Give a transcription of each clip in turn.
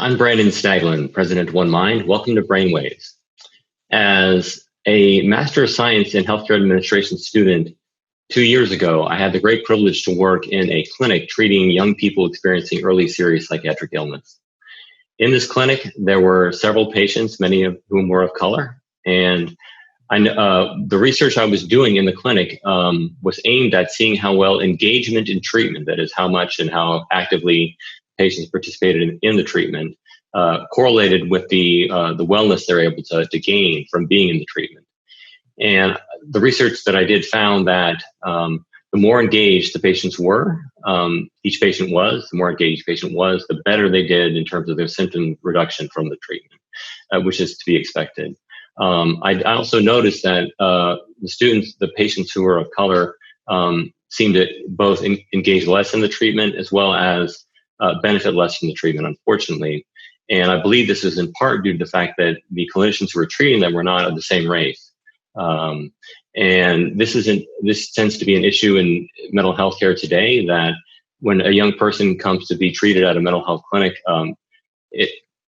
I'm Brandon Staglin, President of One Mind. Welcome to Brainwaves. As a Master of Science in Healthcare Administration student 2 years ago, I had the great privilege to work in a clinic treating young people experiencing early serious psychiatric illness. In this clinic, there were several patients, many of whom were of color. And the research I was doing in the clinic was aimed at seeing how well engagement in treatment, that is how much and how actively patients participated in the treatment, correlated with the wellness they're able to gain from being in the treatment. And the research that I did found that the more engaged the patients were, each patient was, the more engaged the patient was, the better they did in terms of their symptom reduction from the treatment, which is to be expected. I also noticed that the patients who were of color, seemed to both engage less in the treatment as well as benefit less from the treatment, unfortunately. And I believe this is in part due to the fact that the clinicians who were treating them were not of the same race. And this tends to be an issue in mental health care today, that when a young person comes to be treated at a mental health clinic,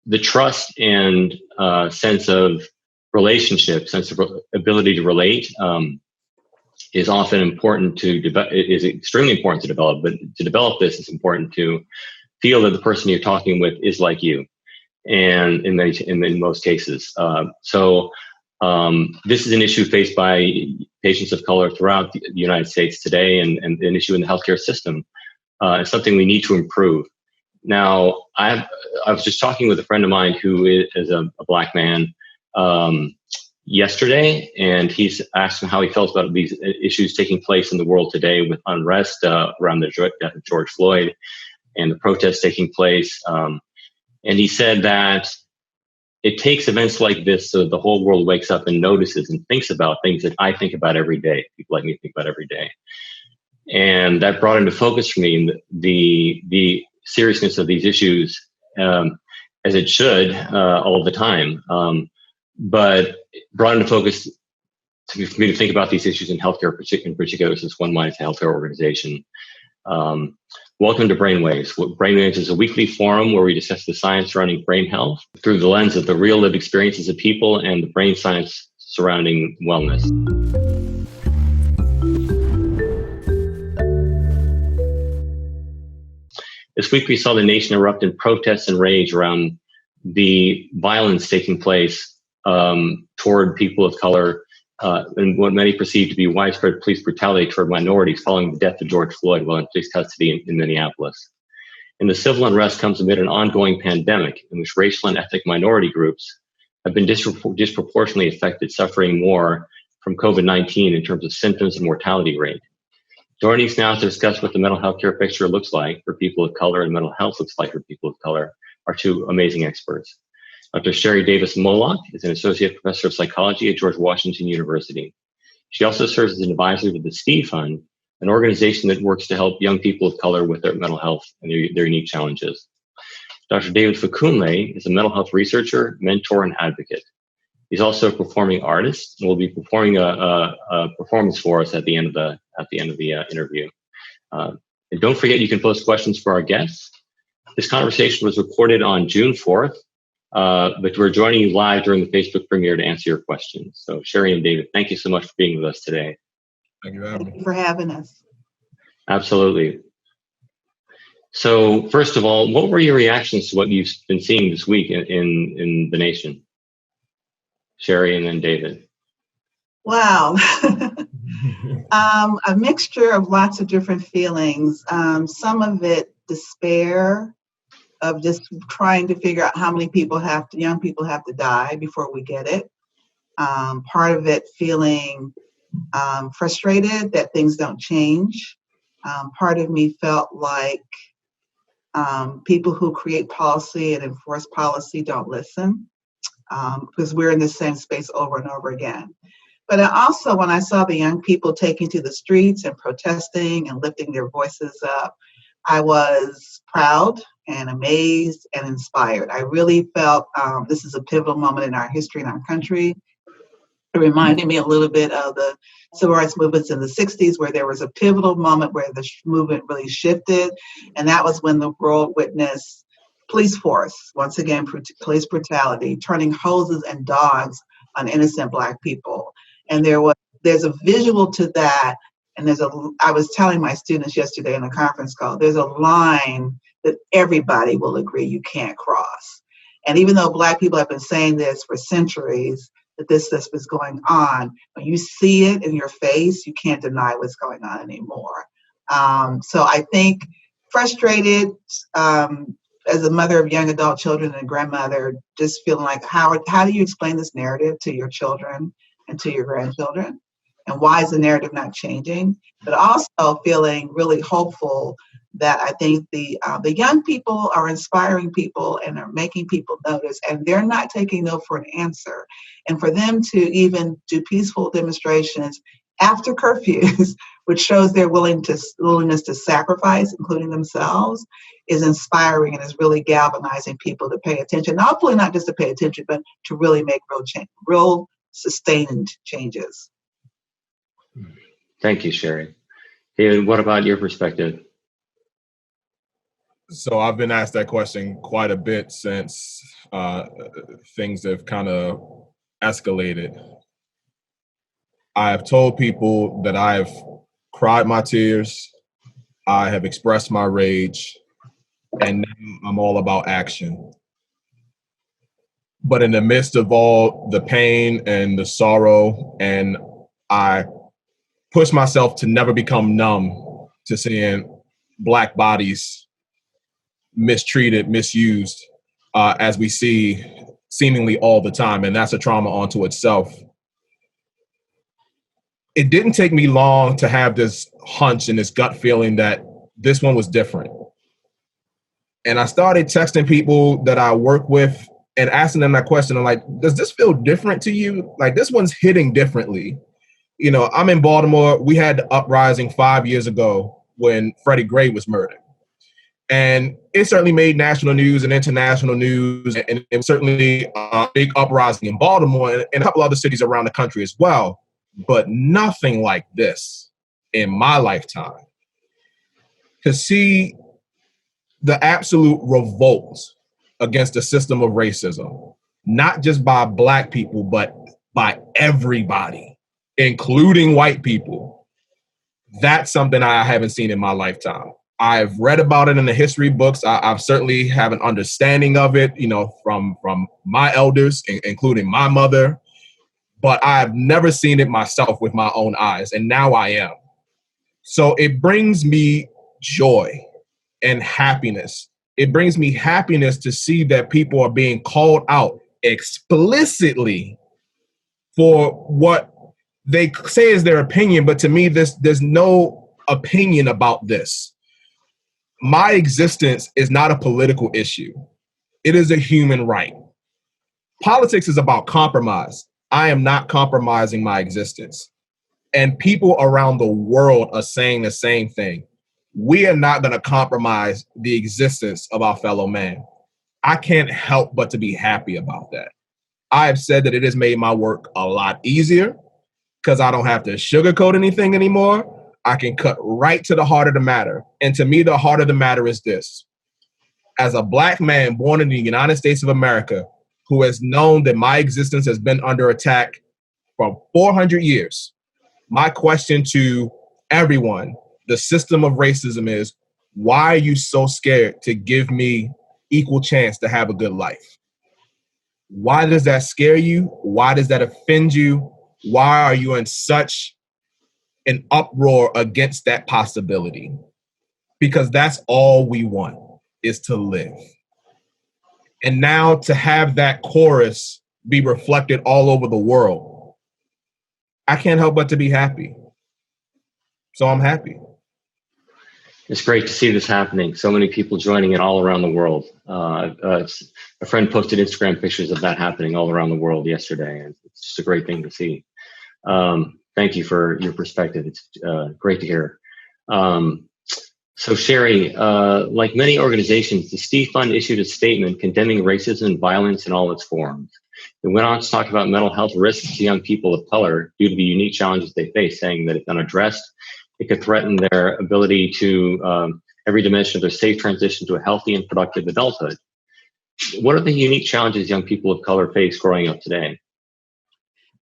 the trust and sense of relationship, sense of ability to relate, is often important is extremely important to develop, but to develop this, it's important to feel that the person you're talking with is like you, and in most cases. This is an issue faced by patients of color throughout the United States today, and an issue in the healthcare system. It's something we need to improve. Now, I was just talking with a friend of mine who is a Black man yesterday, and he's asked him how he felt about these issues taking place in the world today with unrest around the death of George Floyd and the protests taking place. And he said that it takes events like this so the whole world wakes up and notices and thinks about things that I think about every day, people like me think about every day. And that brought into focus for me the seriousness of these issues, as it should, all the time. But brought into focus for me to think about these issues in healthcare in particular, since One Mind is a healthcare organization. Welcome to Brainwaves. Brainwaves is a weekly forum where we discuss the science surrounding brain health through the lens of the real lived experiences of people and the brain science surrounding wellness. This week we saw the nation erupt in protests and rage around the violence taking place toward people of color, and what many perceive to be widespread police brutality toward minorities following the death of George Floyd while in police custody in Minneapolis. And the civil unrest comes amid an ongoing pandemic in which racial and ethnic minority groups have been disproportionately affected, suffering more from COVID-19 in terms of symptoms and mortality rate. Joining us now to discuss what the mental health care picture looks like for people of color and mental health looks like for people of color are two amazing experts. Dr. Sherry Davis Molock is an associate professor of psychology at George Washington University. She also serves as an advisor to the Steve Fund, an organization that works to help young people of color with their mental health and their unique challenges. Dr. David Fakunle is a mental health researcher, mentor, and advocate. He's also a performing artist and will be performing a performance for us at the end of the interview. And don't forget, you can post questions for our guests. This conversation was recorded on June 4th. But we're joining you live during the Facebook premiere to answer your questions. So Sherry and David, thank you so much for being with us today. Thank you for having us. Absolutely. So first of all, what were your reactions to what you've been seeing this week in the nation? Sherry and then David. Wow. A mixture of lots of different feelings. Some of it despair, of just trying to figure out how many young people have to die before we get it. Part of it feeling frustrated that things don't change. Part of me felt like people who create policy and enforce policy don't listen, because we're in the same space over and over again. But also, when I saw the young people taking to the streets and protesting and lifting their voices up, I was proud and amazed and inspired. I really felt this is a pivotal moment in our history in our country. It reminded me a little bit of the civil rights movements in the 60s, where there was a pivotal moment where the movement really shifted. And that was when the world witnessed police force, once again, police brutality, turning hoses and dogs on innocent Black people. And there's a visual to that. And I was telling my students yesterday in a conference call, there's a line that everybody will agree you can't cross. And even though Black people have been saying this for centuries, that this was going on, when you see it in your face, you can't deny what's going on anymore. So I think frustrated, as a mother of young adult children and a grandmother, just feeling like, how do you explain this narrative to your children and to your grandchildren? And why is the narrative not changing? But also feeling really hopeful that I think the young people are inspiring people and are making people notice, and they're not taking no for an answer. And for them to even do peaceful demonstrations after curfews, which shows their willingness to sacrifice, including themselves, is inspiring and is really galvanizing people to pay attention. Hopefully not just to pay attention, but to really make real change, real sustained changes. Thank you, Sherry. David, what about your perspective? So I've been asked that question quite a bit since things have kind of escalated. I have told people that I have cried my tears, I have expressed my rage, and now I'm all about action. But in the midst of all the pain and the sorrow, and I push myself to never become numb to seeing Black bodies mistreated, misused, as we see seemingly all the time. And that's a trauma unto itself. It didn't take me long to have this hunch and this gut feeling that this one was different. And I started texting people that I work with and asking them that question. I'm like, does this feel different to you? Like, this one's hitting differently. You know, I'm in Baltimore. We had the uprising 5 years ago when Freddie Gray was murdered. And it certainly made national news and international news. And it was certainly a big uprising in Baltimore and a couple other cities around the country as well. But nothing like this in my lifetime. To see the absolute revolt against the system of racism, not just by Black people, but by everybody, including white people, that's something I haven't seen in my lifetime. I've read about it in the history books. I've certainly have an understanding of it, you know, from my elders, including my mother, but I've never seen it myself with my own eyes, and now I am. So it brings me joy and happiness. It brings me happiness to see that people are being called out explicitly for what they say is their opinion, but to me, there's no opinion about this. My existence is not a political issue. It is a human right. Politics is about compromise. I am not compromising my existence. And people around the world are saying the same thing. We are not going to compromise the existence of our fellow man. I can't help but to be happy about that. I have said that it has made my work a lot easier because I don't have to sugarcoat anything anymore. I can cut right to the heart of the matter. And to me, the heart of the matter is this. As a Black man born in the United States of America, who has known that my existence has been under attack for 400 years, my question to everyone, the system of racism, is, why are you so scared to give me equal chance to have a good life? Why does that scare you? Why does that offend you? Why are you in such an uproar against that possibility? Because that's all we want, is to live. And now to have that chorus be reflected all over the world, I can't help but to be happy. So I'm happy. It's great to see this happening. So many people joining it all around the world. A friend posted Instagram pictures of that happening all around the world yesterday. And it's just a great thing to see. Thank you for your perspective. It's great to hear. So Sherry, like many organizations, the Steve Fund issued a statement condemning racism and violence in all its forms. It went on to talk about mental health risks to young people of color due to the unique challenges they face, saying that if unaddressed, it could threaten their ability to every dimension of their safe transition to a healthy and productive adulthood. What are the unique challenges young people of color face growing up today?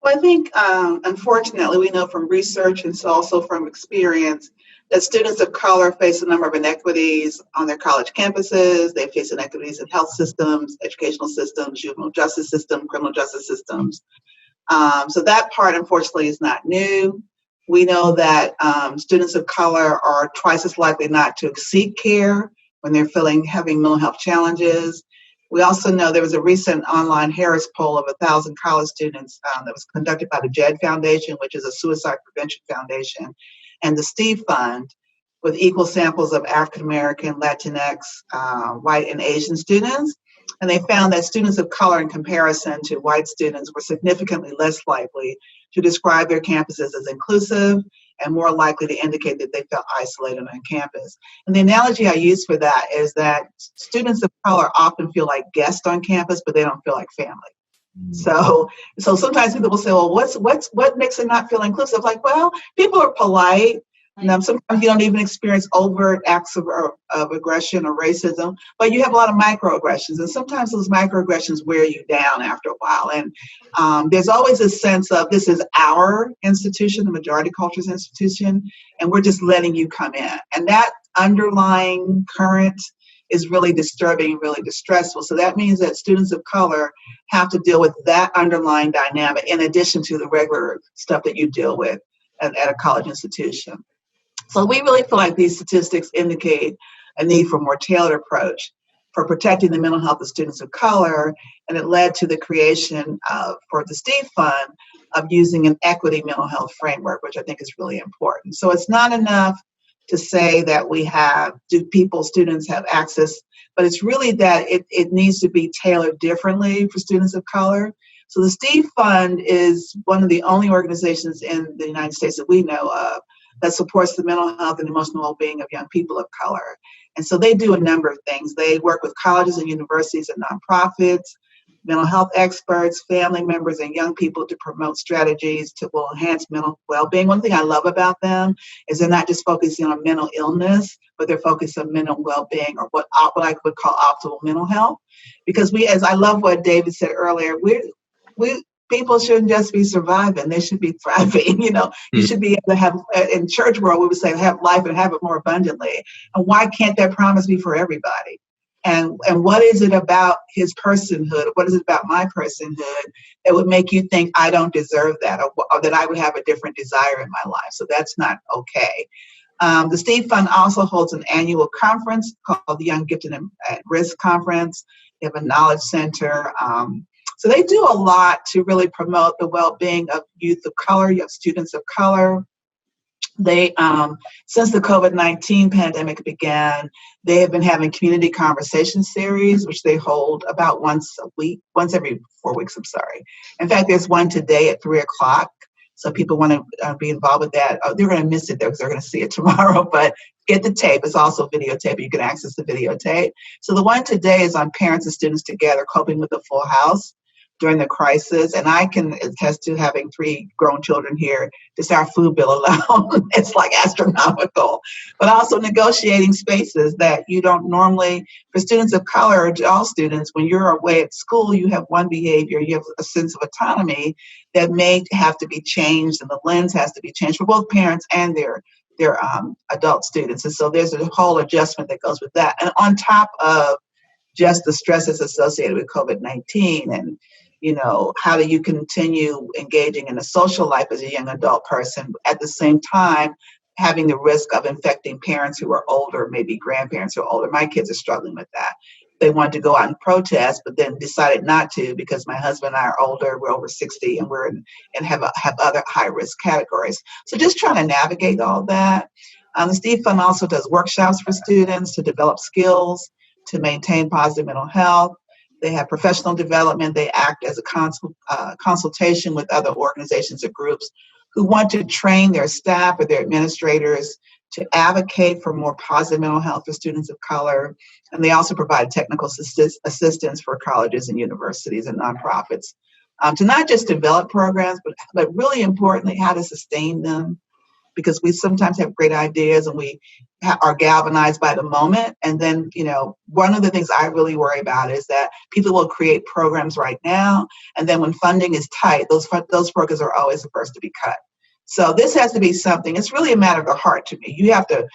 Well, I think, unfortunately, we know from research and also from experience that students of color face a number of inequities on their college campuses. They face inequities in health systems, educational systems, juvenile justice system, criminal justice systems. So that part, unfortunately, is not new. We know that students of color are twice as likely not to seek care when they're having mental health challenges. We also know there was a recent online Harris poll of 1,000 college students that was conducted by the JED Foundation, which is a suicide prevention foundation, and the Steve Fund, with equal samples of African American, Latinx, white, and Asian students. And they found that students of color, in comparison to white students, were significantly less likely to describe their campuses as inclusive and more likely to indicate that they felt isolated on campus. And the analogy I use for that is that students of color often feel like guests on campus, but they don't feel like family. So sometimes people will say, well, what makes it not feel inclusive? Like, well, people are polite. Sometimes you don't even experience overt acts of aggression or racism, but you have a lot of microaggressions. And sometimes those microaggressions wear you down after a while. And there's always a sense of, this is our institution, the majority culture's institution, and we're just letting you come in. And that underlying current is really disturbing, really distressful. So that means that students of color have to deal with that underlying dynamic in addition to the regular stuff that you deal with at a college institution. So we really feel like these statistics indicate a need for a more tailored approach for protecting the mental health of students of color, and it led to the creation for the Steve Fund of using an equity mental health framework, which I think is really important. So it's not enough to say that students have access, but it's really that it needs to be tailored differently for students of color. So the Steve Fund is one of the only organizations in the United States that we know of that supports the mental health and emotional well-being of young people of color. And so they do a number of things. They work with colleges and universities and nonprofits, mental health experts, family members, and young people to promote strategies to will enhance mental well-being. One thing I love about them is they're not just focusing on mental illness, but they're focused on mental well-being, or what I would call optimal mental health. Because as I love what David said earlier, people shouldn't just be surviving, they should be thriving. You should be able to have, in church world, we would say, have life and have it more abundantly. And why can't that promise be for everybody? And what is it about his personhood? What is it about my personhood that would make you think I don't deserve that, or that I would have a different desire in my life? So that's not okay. The Steve Fund also holds an annual conference called the Young Gifted at Risk Conference. They have a knowledge center. So they do a lot to really promote the well-being of youth of color, students of color. They, since the COVID-19 pandemic began, they have been having community conversation series, which they hold about once every 4 weeks, I'm sorry. In fact, there's one today at 3:00. So people want to be involved with that. They're going to miss it though, because they're going to see it tomorrow, but get the tape. It's also videotape. You can access the videotape. So the one today is on parents and students together coping with the full house during the crisis. And I can attest to having 3 grown children here. Just our food bill alone, it's like astronomical. But also negotiating spaces that you don't normally, for students of color, or all students, when you're away at school, you have one behavior, you have a sense of autonomy that may have to be changed, and the lens has to be changed for both parents and their adult students. And so there's a whole adjustment that goes with that. And on top of just the stresses associated with COVID-19, and how do you continue engaging in a social life as a young adult person, at the same time having the risk of infecting parents who are older, maybe grandparents who are older. My kids are struggling with that. They wanted to go out and protest, but then decided not to because my husband and I are older, we're over 60, and have other high-risk categories. So just trying to navigate all that. The Steve Fund also does workshops for students to develop skills, to maintain positive mental health. They have professional development. They act as a consultation with other organizations or groups who want to train their staff or their administrators to advocate for more positive mental health for students of color. And they also provide technical assistance for colleges and universities and nonprofits to not just develop programs, but really importantly, how to sustain them, because we sometimes have great ideas and we are galvanized by the moment. And then, one of the things I really worry about is that people will create programs right now, and then when funding is tight, those programs are always the first to be cut. So this has to be something, it's really a matter of the heart to me. You have to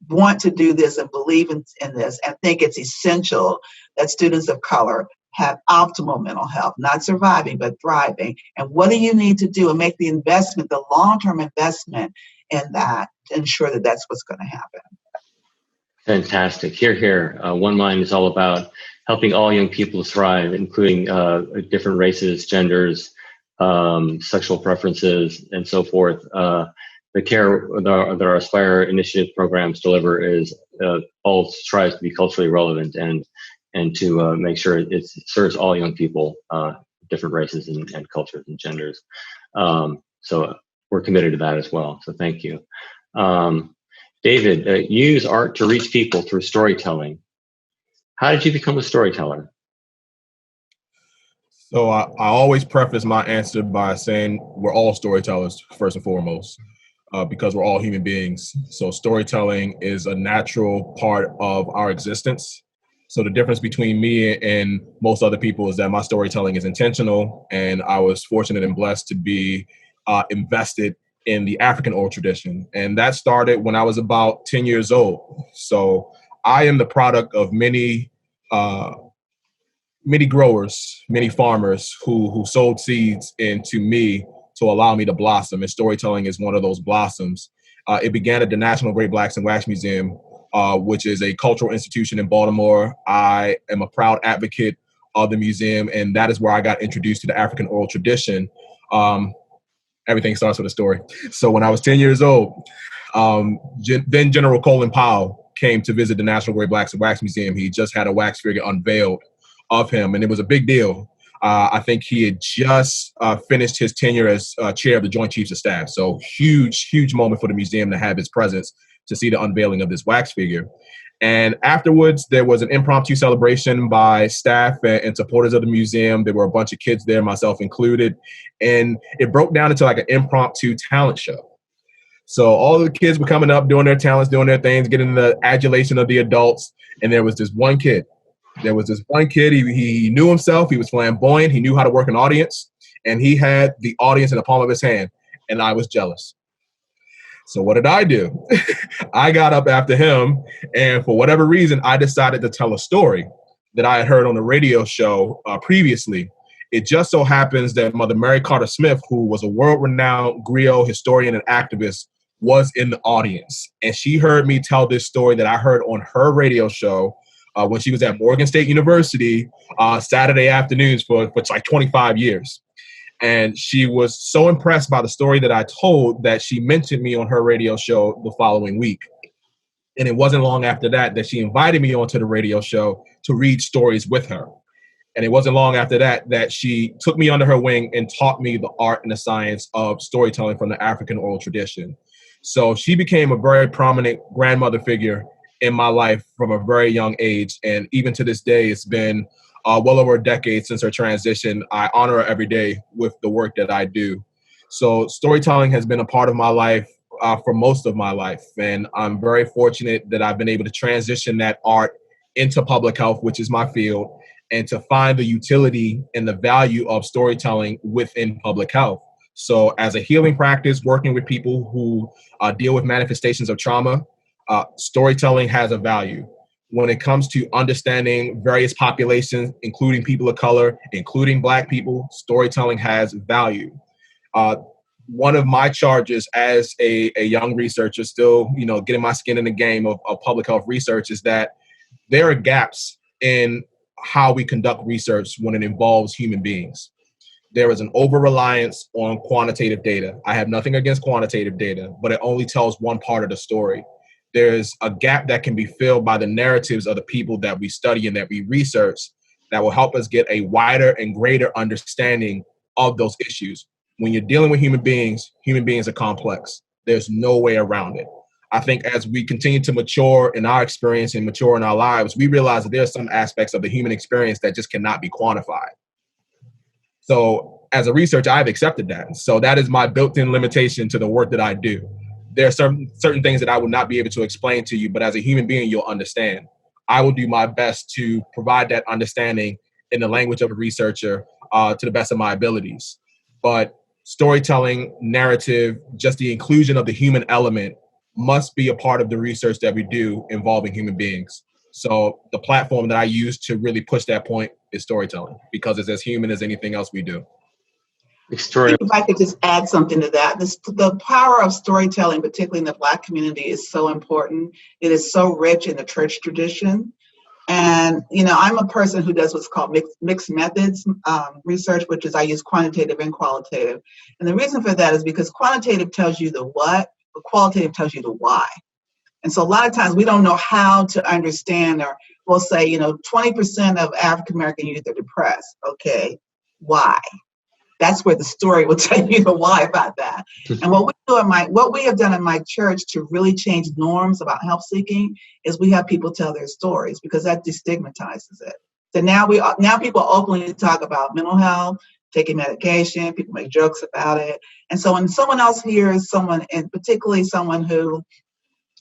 want to do this and believe in this and think it's essential that students of color have optimal mental health, not surviving, but thriving. And what do you need to do and make the investment, the long-term investment in that to ensure that that's what's going to happen. Fantastic. Hear, hear. One Mind is all about helping all young people thrive, including different races, genders, sexual preferences, and so forth. The care that our Aspire initiative programs deliver is all tries to be culturally relevant and to make sure it serves all young people, different races and cultures and genders. So we're committed to that as well. So thank you. David, use art to reach people through storytelling. How did you become a storyteller? So I always preface my answer by saying we're all storytellers, first and foremost, because we're all human beings. So storytelling is a natural part of our existence. So the difference between me and most other people is that my storytelling is intentional, and I was fortunate and blessed to be invested in the African oral tradition. And that started when I was about 10 years old. So I am the product of many growers, many farmers who sowed seeds into me to allow me to blossom. And storytelling is one of those blossoms. It began at the National Great Blacks and Wax Museum, which is a cultural institution in Baltimore. I am a proud advocate of the museum, and that is where I got introduced to the African oral tradition. Everything starts with a story. So when I was 10 years old, then General Coleman came to visit the National Great Blacks and Wax Museum. He just had a wax figure unveiled of him, and it was a big deal. I think he had just finished his tenure as chair of the Joint Chiefs of Staff. So huge moment for the museum to have his presence, to see the unveiling of this wax figure. And afterwards, there was an impromptu celebration by staff and supporters of the museum. There were a bunch of kids there, myself included. And it broke down into like an impromptu talent show. So all the kids were coming up, doing their talents, doing their things, getting the adulation of the adults. And there was this one kid. He knew himself. He was flamboyant. He knew how to work an audience. And he had the audience in the palm of his hand. And I was jealous. So what did I do? I got up after him, and for whatever reason, I decided to tell a story that I had heard on the radio show previously. It just so happens that Mother Mary Carter Smith, who was a world-renowned griot historian and activist, was in the audience. And she heard me tell this story that I heard on her radio show when she was at Morgan State University Saturday afternoons for like 25 years. And she was so impressed by the story that I told that she mentioned me on her radio show the following week. And it wasn't long after that she invited me onto the radio show to read stories with her. And it wasn't long after that she took me under her wing and taught me the art and the science of storytelling from the African oral tradition. So she became a very prominent grandmother figure in my life from a very young age. And even to this day, it's been well over a decade since her transition. I honor her every day with the work that I do. So storytelling has been a part of my life for most of my life. And I'm very fortunate that I've been able to transition that art into public health, which is my field, and to find the utility and the value of storytelling within public health. So as a healing practice, working with people who deal with manifestations of trauma, storytelling has a value. When it comes to understanding various populations, including people of color, including Black people, storytelling has value. One of my charges as a young researcher, still, getting my skin in the game of public health research, is that there are gaps in how we conduct research when it involves human beings. There is an over-reliance on quantitative data. I have nothing against quantitative data, but it only tells one part of the story. There's a gap that can be filled by the narratives of the people that we study and that we research that will help us get a wider and greater understanding of those issues. When you're dealing with human beings are complex. There's no way around it. I think as we continue to mature in our experience and mature in our lives, we realize that there are some aspects of the human experience that just cannot be quantified. So as a researcher, I've accepted that. So that is my built-in limitation to the work that I do. there are certain things that I will not be able to explain to you, but as a human being, you'll understand. I will do my best to provide that understanding in the language of a researcher to the best of my abilities. But storytelling, narrative, just the inclusion of the human element must be a part of the research that we do involving human beings. So the platform that I use to really push that point is storytelling, because it's as human as anything else we do. Extraordinary. If I could just add something to that, the power of storytelling, particularly in the Black community, is so important. It is so rich in the church tradition. And, I'm a person who does what's called mixed methods research, which is I use quantitative and qualitative. And the reason for that is because quantitative tells you the what, but qualitative tells you the why. And so a lot of times we don't know how to understand, or we'll say, 20% of African-American youth are depressed. Okay, why? That's where the story will tell you the why about that. And what we have done in my church to really change norms about help seeking is we have people tell their stories, because that destigmatizes it. So now people openly talk about mental health, taking medication, people make jokes about it. And so when someone else hears someone, and particularly someone who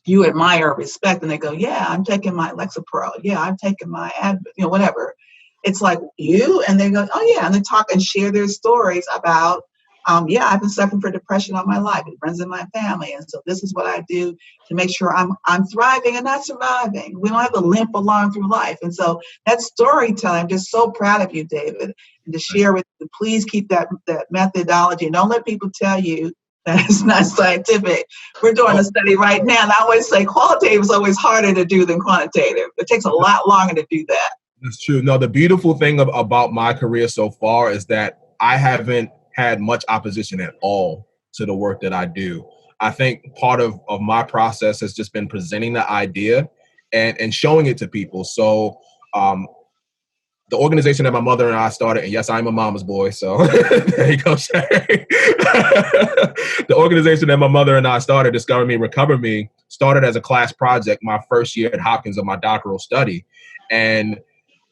you admire or respect, and they go, yeah, I'm taking my Lexapro. Yeah, I'm taking my whatever. It's like, you? And they go, oh yeah. And they talk and share their stories about, I've been suffering from depression all my life. It runs in my family. And so this is what I do to make sure I'm thriving and not surviving. We don't have to limp along through life. And so that storytelling, I'm just so proud of you, David, and to share with you. Please keep that methodology. And don't let people tell you that it's not scientific. We're doing a study right now. And I always say qualitative is always harder to do than quantitative. It takes a lot longer to do that. That's true. No, the beautiful thing about my career so far is that I haven't had much opposition at all to the work that I do. I think part of my process has just been presenting the idea and showing it to people. So the organization that my mother and I started, and yes, I'm a mama's boy, so there you go, Sherry. The organization that my mother and I started, Discover Me, Recover Me, started as a class project my first year at Hopkins of my doctoral study. And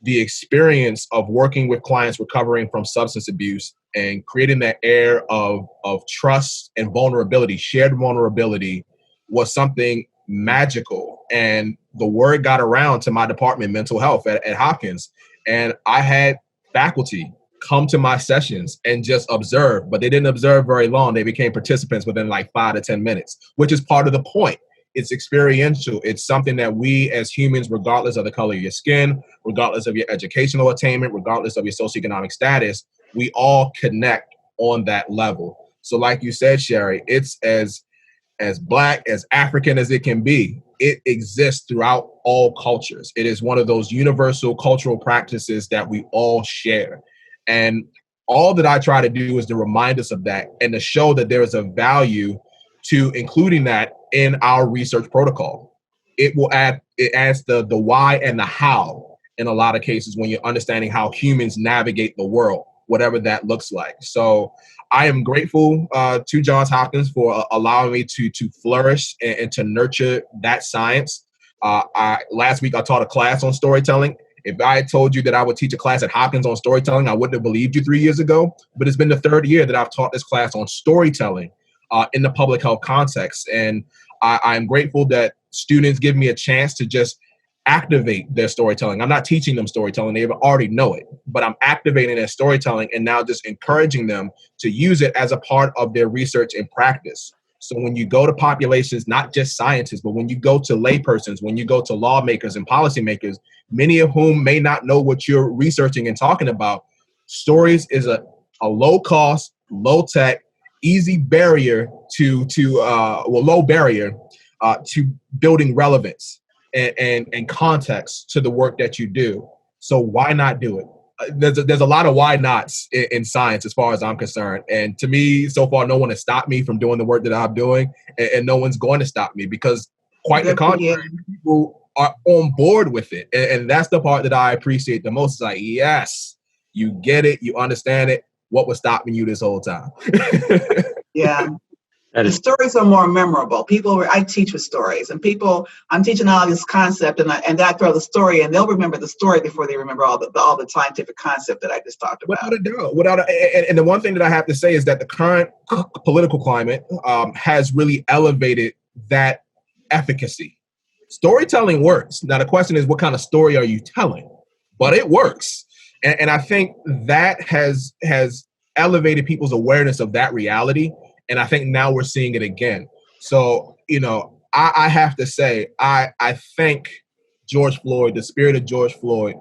the experience of working with clients recovering from substance abuse and creating that air of trust and vulnerability, shared vulnerability, was something magical. And the word got around to my department, mental health at Hopkins. And I had faculty come to my sessions and just observe, but they didn't observe very long. They became participants within like 5 to 10 minutes, which is part of the point. It's experiential. It's something that we as humans, regardless of the color of your skin, regardless of your educational attainment, regardless of your socioeconomic status, we all connect on that level. So like you said, Sherry, it's as Black, as African as it can be. It exists throughout all cultures. It is one of those universal cultural practices that we all share. And all that I try to do is to remind us of that and to show that there is a value to including that in our research protocol. It adds the why and the how in a lot of cases when you're understanding how humans navigate the world, whatever that looks like. So I am grateful to Johns Hopkins for allowing me to flourish and to nurture that science. Last week I taught a class on storytelling. If I had told you that I would teach a class at Hopkins on storytelling, I wouldn't have believed you 3 years ago. But it's been the third year that I've taught this class on storytelling in the public health context. And I'm grateful that students give me a chance to just activate their storytelling. I'm not teaching them storytelling. They already know it, but I'm activating their storytelling and now just encouraging them to use it as a part of their research and practice. So when you go to populations, not just scientists, but when you go to laypersons, when you go to lawmakers and policymakers, many of whom may not know what you're researching and talking about, stories is a low cost, low tech, easy barrier low barrier to building relevance and context to the work that you do. So why not do it? There's a lot of why nots in science as far as I'm concerned. And to me, so far, no one has stopped me from doing the work that I'm doing, and no one's going to stop me because quite the contrary, people are on board with it. And that's the part that I appreciate the most. It's like, yes, you get it, you understand it. What was stopping you this whole time? Yeah. The stories are more memorable. I teach with stories, and I'm teaching all this concept, and I throw the story, and they'll remember the story before they remember all the scientific concept that I just talked about. And the one thing that I have to say is that the current political climate has really elevated that efficacy. Storytelling works. Now the question is, what kind of story are you telling? But it works, and I think that has elevated people's awareness of that reality. And I think now we're seeing it again. So, I have to say, I thank George Floyd, the spirit of George Floyd,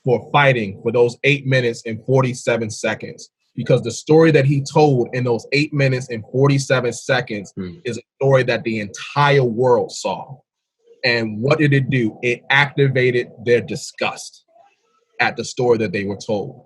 for fighting for those 8 minutes and 47 seconds. Because the story that he told in those 8 minutes and 47 seconds is a story that the entire world saw. And what did it do? It activated their disgust at the story that they were told.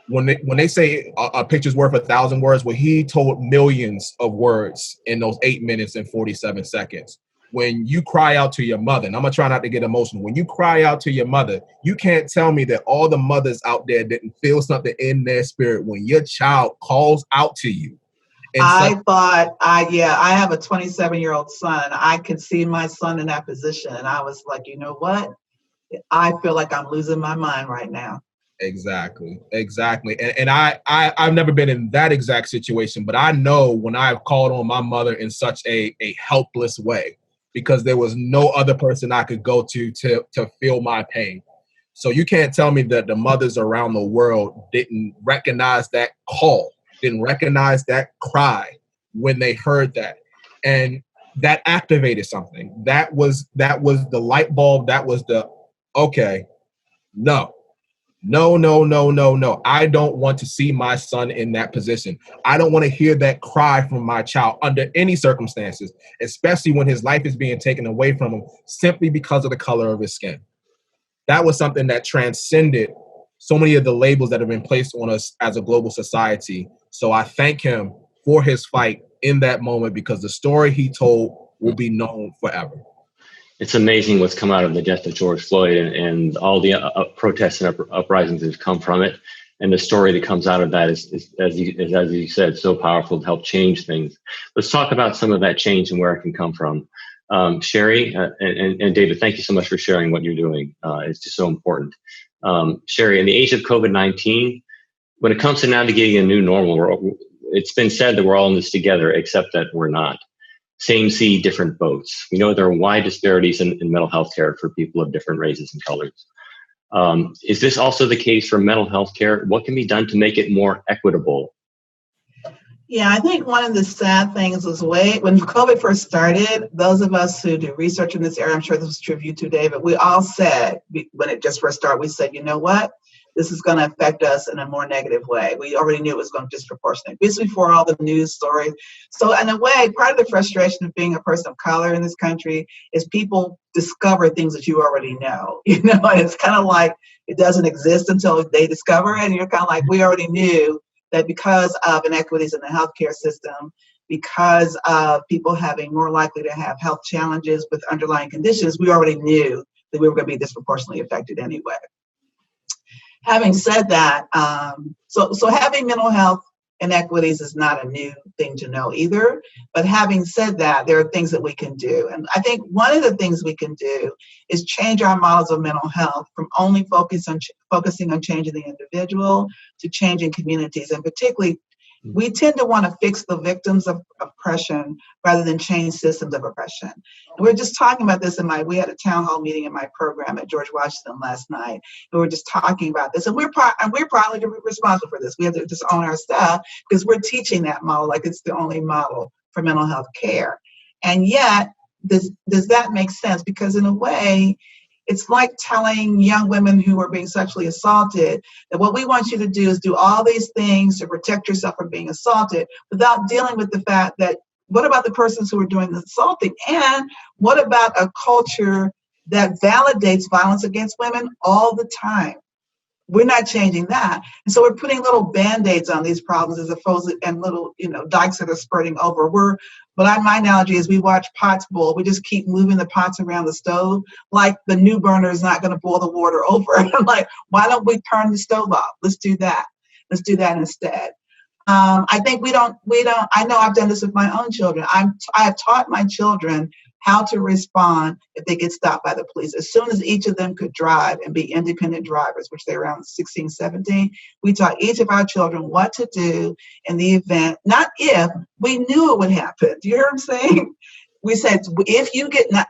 When they say a picture's worth 1,000 words, well, he told millions of words in those 8 minutes and 47 seconds. When you cry out to your mother, and I'm gonna try not to get emotional, when you cry out to your mother, you can't tell me that all the mothers out there didn't feel something in their spirit when your child calls out to you. I have a 27-year-old son. I could see my son in that position, and I was like, you know what? I feel like I'm losing my mind right now. Exactly. And I've never been in that exact situation, but I know when I've called on my mother in such a helpless way, because there was no other person I could go to feel my pain. So you can't tell me that the mothers around the world didn't recognize that call, didn't recognize that cry when they heard that. And that activated something. That was the light bulb. That was the, okay, no. I don't want to see my son in that position. I don't want to hear that cry from my child under any circumstances, especially when his life is being taken away from him simply because of the color of his skin. That was something that transcended so many of the labels that have been placed on us as a global society. So I thank him for his fight in that moment, because the story he told will be known forever. It's amazing what's come out of the death of George Floyd and all the protests and uprisings that have come from it. And the story that comes out of that is as you said, so powerful to help change things. Let's talk about some of that change and where it can come from. Sherry and David, thank you so much for sharing what you're doing. It's just so important. Sherry, in the age of COVID-19, when it comes to navigating a new normal, it's been said that we're all in this together, except that we're not. Same sea, different boats. We know there are wide disparities in mental health care for people of different races and colors. Is this also the case for mental health care? What can be done to make it more equitable? Yeah, I think one of the sad things was when COVID first started, those of us who do research in this area, I'm sure this was true of you too, David, we all said, when it just first started, we said, you know what? This is going to affect us in a more negative way. We already knew it was going to disproportionate. This before all the news stories. So in a way, part of the frustration of being a person of color in this country is people discover things that you already know. And it's kind of like it doesn't exist until they discover it. And you're kind of like, we already knew that because of inequities in the healthcare system, because of people having more likely to have health challenges with underlying conditions, we already knew that we were going to be disproportionately affected anyway. Having said that, so having mental health inequities is not a new thing to know either. But having said that, there are things that we can do. And I think one of the things we can do is change our models of mental health from only focusing on changing the individual to changing communities. And particularly, we tend to want to fix the victims of oppression rather than change systems of oppression. And we were just talking about this we had a town hall meeting in my program at George Washington last night. And we were just talking about this, and we're probably responsible for this. We have to just own our stuff because we're teaching that model like it's the only model for mental health care. And yet, does that make sense? Because in a way, it's like telling young women who are being sexually assaulted that what we want you to do is do all these things to protect yourself from being assaulted without dealing with the fact that what about the persons who are doing the assaulting? And what about a culture that validates violence against women all the time? We're not changing that. And so we're putting little Band-Aids on these problems as opposed to, and little, dikes that are spurting over. My analogy is we watch pots boil. We just keep moving the pots around the stove like the new burner is not going to boil the water over. I'm like, why don't we turn the stove off? Let's do that. Let's do that instead. I think we don't, I know I've done this with my own children. I have taught my children how to respond if they get stopped by the police. As soon as each of them could drive and be independent drivers, which they're around 16, 17, we taught each of our children what to do in the event, not if, we knew it would happen. Do you hear what I'm saying? We said,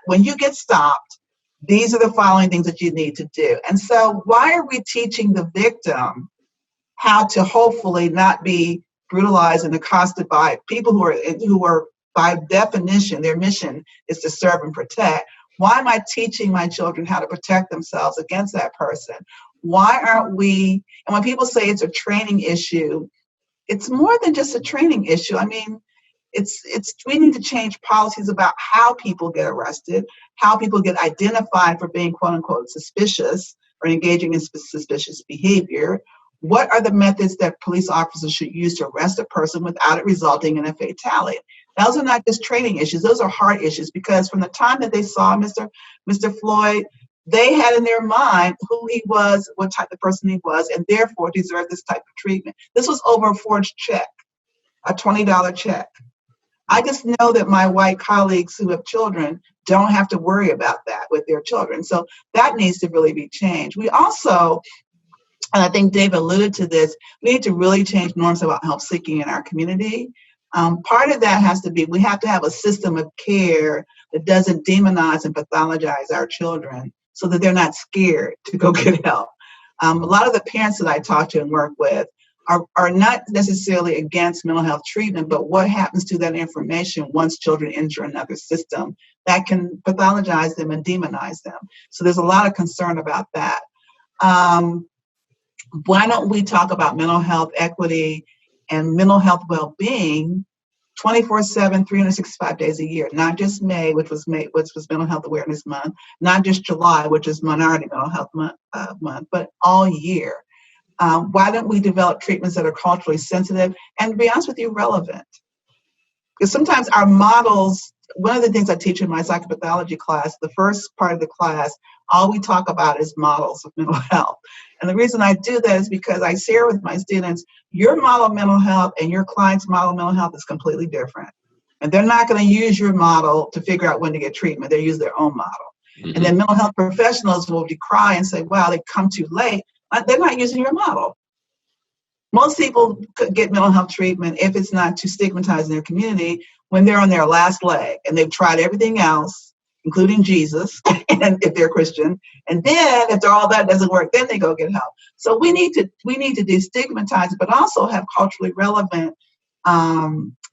when you get stopped, these are the following things that you need to do. And so why are we teaching the victim how to hopefully not be brutalized and accosted by people who are by definition, their mission is to serve and protect? Why am I teaching my children how to protect themselves against that person? Why aren't we, and when people say it's a training issue, it's more than just a training issue. I mean, we need to change policies about how people get arrested, how people get identified for being quote unquote suspicious or engaging in suspicious behavior. What are the methods that police officers should use to arrest a person without it resulting in a fatality? Those are not just training issues, those are hard issues, because from the time that they saw Mr. Floyd, they had in their mind who he was, what type of person he was, and therefore deserved this type of treatment. This was over a forged check, a $20 check. I just know that my white colleagues who have children don't have to worry about that with their children. So that needs to really be changed. We also, and I think Dave alluded to this, we need to really change norms about help seeking in our community. Part of that has to be, we have to have a system of care that doesn't demonize and pathologize our children so that they're not scared to go get help. A lot of the parents that I talk to and work with are not necessarily against mental health treatment, but what happens to that information once children enter another system that can pathologize them and demonize them. So there's a lot of concern about that. Why don't we talk about mental health equity and mental health well-being 24/7, 365 days a year, not just May, which was Mental Health Awareness Month, not just July, which is Minority Mental Health Month, but all year. Why don't we develop treatments that are culturally sensitive and, to be honest with you, relevant? Because sometimes our models, one of the things I teach in my psychopathology class, the first part of the class, all we talk about is models of mental health. And the reason I do that is because I share with my students, your model of mental health and your client's model of mental health is completely different. And they're not going to use your model to figure out when to get treatment. They use their own model. Mm-hmm. And then mental health professionals will decry and say, wow, they come too late. They're not using your model. Most people get mental health treatment, if it's not too stigmatized in their community, when they're on their last leg and they've tried everything else, including Jesus, and if they're Christian. And then if all that doesn't work, then they go get help. So we need to destigmatize, but also have culturally relevant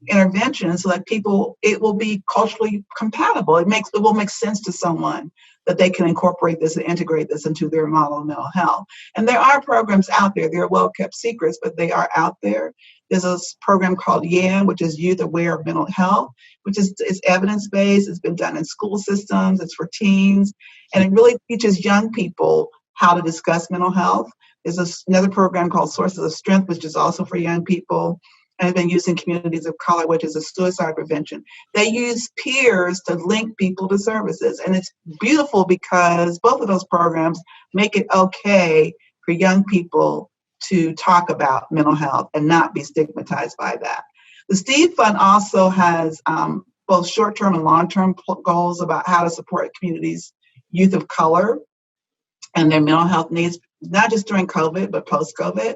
interventions so that it will be culturally compatible. It will make sense to someone that they can incorporate this and integrate this into their model of mental health. And there are programs out there. They're well-kept secrets, but they are out there. There's a program called YAM, which is Youth Aware of Mental Health, which is evidence-based. It's been done in school systems. It's for teens. And it really teaches young people how to discuss mental health. There's another program called Sources of Strength, which is also for young people, and has been used in communities of color, which is a suicide prevention. They use peers to link people to services. And it's beautiful because both of those programs make it okay for young people to talk about mental health and not be stigmatized by that. The Steve Fund also has both short-term and long-term goals about how to support communities, youth of color, and their mental health needs, not just during COVID, but post-COVID.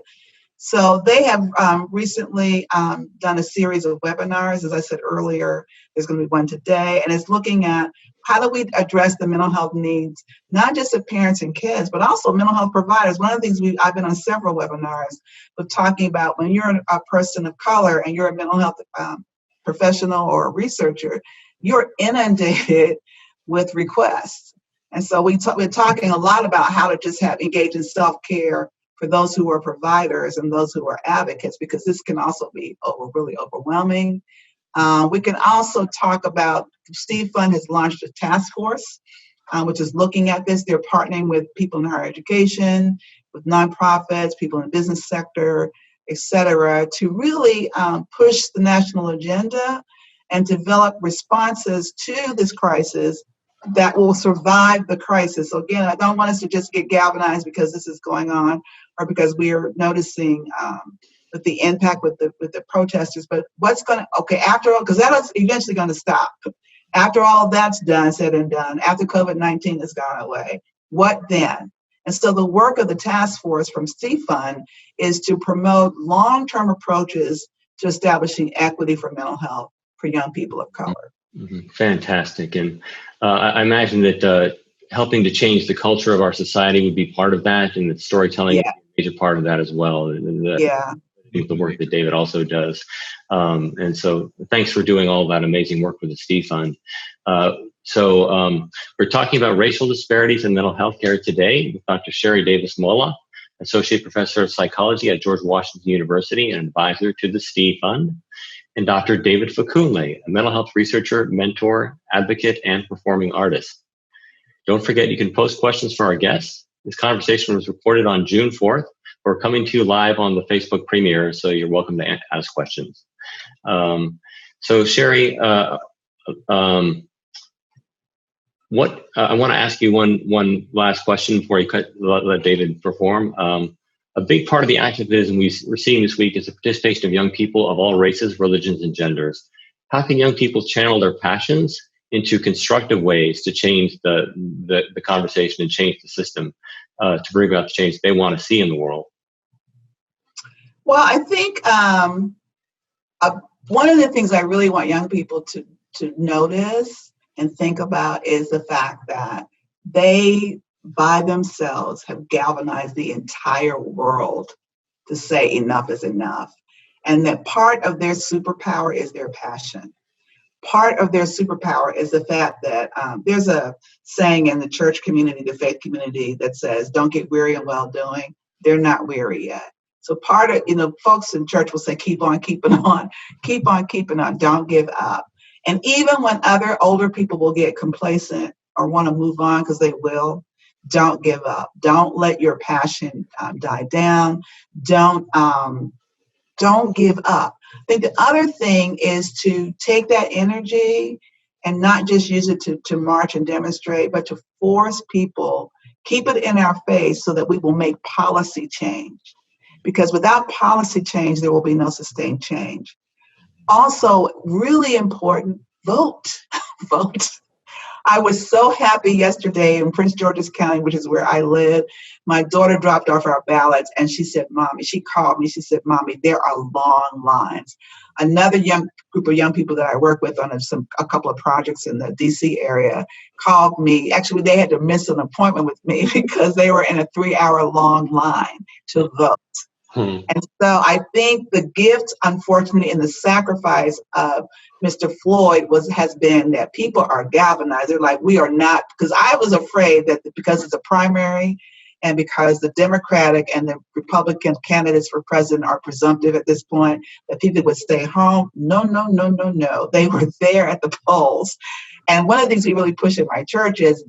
So they have recently done a series of webinars. As I said earlier, there's going to be one today, and it's looking at how do we address the mental health needs, not just of parents and kids, but also mental health providers. One of the things I've been on several webinars with talking about when you're a person of color and you're a mental health professional or a researcher, you're inundated with requests. And so we're talking a lot about how to just engage in self-care for those who are providers and those who are advocates, because this can also be really overwhelming. We can also talk about, Steve Fund has launched a task force, which is looking at this. They're partnering with people in higher education, with nonprofits, people in the business sector, et cetera, to really push the national agenda and develop responses to this crisis that will survive the crisis. So again, I don't want us to just get galvanized because this is going on or because we are noticing with the impact with the protesters. But what's going to, okay, after all, because that is eventually going to stop. After all that's done, said and done, after COVID-19 has gone away, what then? And so the work of the task force from CFUN is to promote long-term approaches to establishing equity for mental health for young people of color. Mm-hmm. Fantastic. And I imagine that helping to change the culture of our society would be part of that, and that storytelling is a major part of that as well. The work that David also does. And so thanks for doing all that amazing work with the Steve Fund. So we're talking about racial disparities in mental health care today with Dr. Sherry Davis Molock, Associate Professor of Psychology at George Washington University and advisor to the Steve Fund, and Dr. David Fakunle, a mental health researcher, mentor, advocate, and performing artist. Don't forget, you can post questions for our guests. This conversation was recorded on June 4th. We're coming to you live on the Facebook premiere, so you're welcome to ask questions. So Sherry, I want to ask you one last question before you let David perform. A big part of the activism we're seeing this week is the participation of young people of all races, religions, and genders. How can young people channel their passions into constructive ways to change the conversation and change the system to bring about the change they want to see in the world? Well, I think one of the things I really want young people to notice and think about is the fact that they, by themselves, have galvanized the entire world to say enough is enough. And that part of their superpower is their passion. Part of their superpower is the fact that there's a saying in the church community, the faith community, that says, don't get weary in well doing. They're not weary yet. So part of, folks in church will say, keep on keeping on, keep on keeping on, don't give up. And even when other older people will get complacent or want to move on, because they will, don't give up. Don't let your passion die down. Don't give up. I think the other thing is to take that energy and not just use it to march and demonstrate, but to force people, keep it in our face so that we will make policy change. Because without policy change, there will be no sustained change. Also, really important, vote. Vote. I was so happy yesterday in Prince George's County, which is where I live. My daughter dropped off our ballots and she said, Mommy, she called me. She said, Mommy, there are long lines. Another group of young people that I work with on a couple of projects in the DC area called me. Actually, they had to miss an appointment with me because they were in a 3-hour long line to vote. And so I think the gift, unfortunately, and the sacrifice of Mr. Floyd has been that people are galvanized. They're like, we are not, because I was afraid that because it's a primary and because the Democratic and the Republican candidates for president are presumptive at this point, that people would stay home. No. They were there at the polls. And one of the things we really push in my church is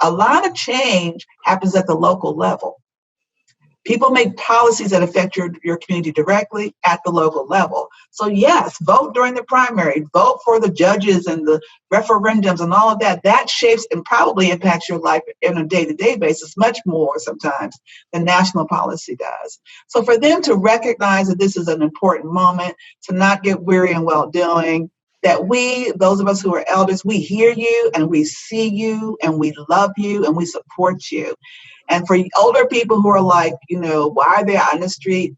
a lot of change happens at the local level. People make policies that affect your community directly at the local level. So yes, vote during the primary, vote for the judges and the referendums and all of that. That shapes and probably impacts your life on a day-to-day basis much more sometimes than national policy does. So for them to recognize that this is an important moment, to not get weary in well-doing, that we, those of us who are elders, we hear you and we see you and we love you and we support you. And for older people who are like, why are they out on the street?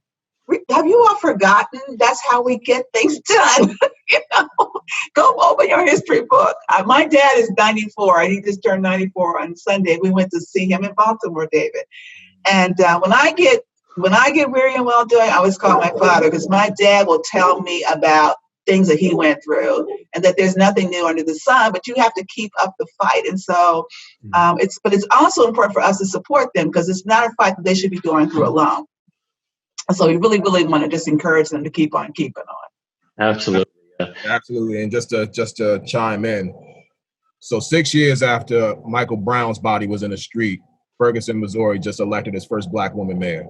Have you all forgotten? That's how we get things done. Go open your history book. My dad is 94. He just turned 94 on Sunday. We went to see him in Baltimore, David. And when I get weary and well doing, I always call my father because my dad will tell me about things that he went through and that there's nothing new under the sun, but you have to keep up the fight. And so it's also important for us to support them because it's not a fight that they should be going through alone. So we really, really want to just encourage them to keep on keeping on. Absolutely. Yeah. Absolutely. And just to chime in. So 6 years after Michael Brown's body was in the street, Ferguson, Missouri just elected his first Black woman mayor.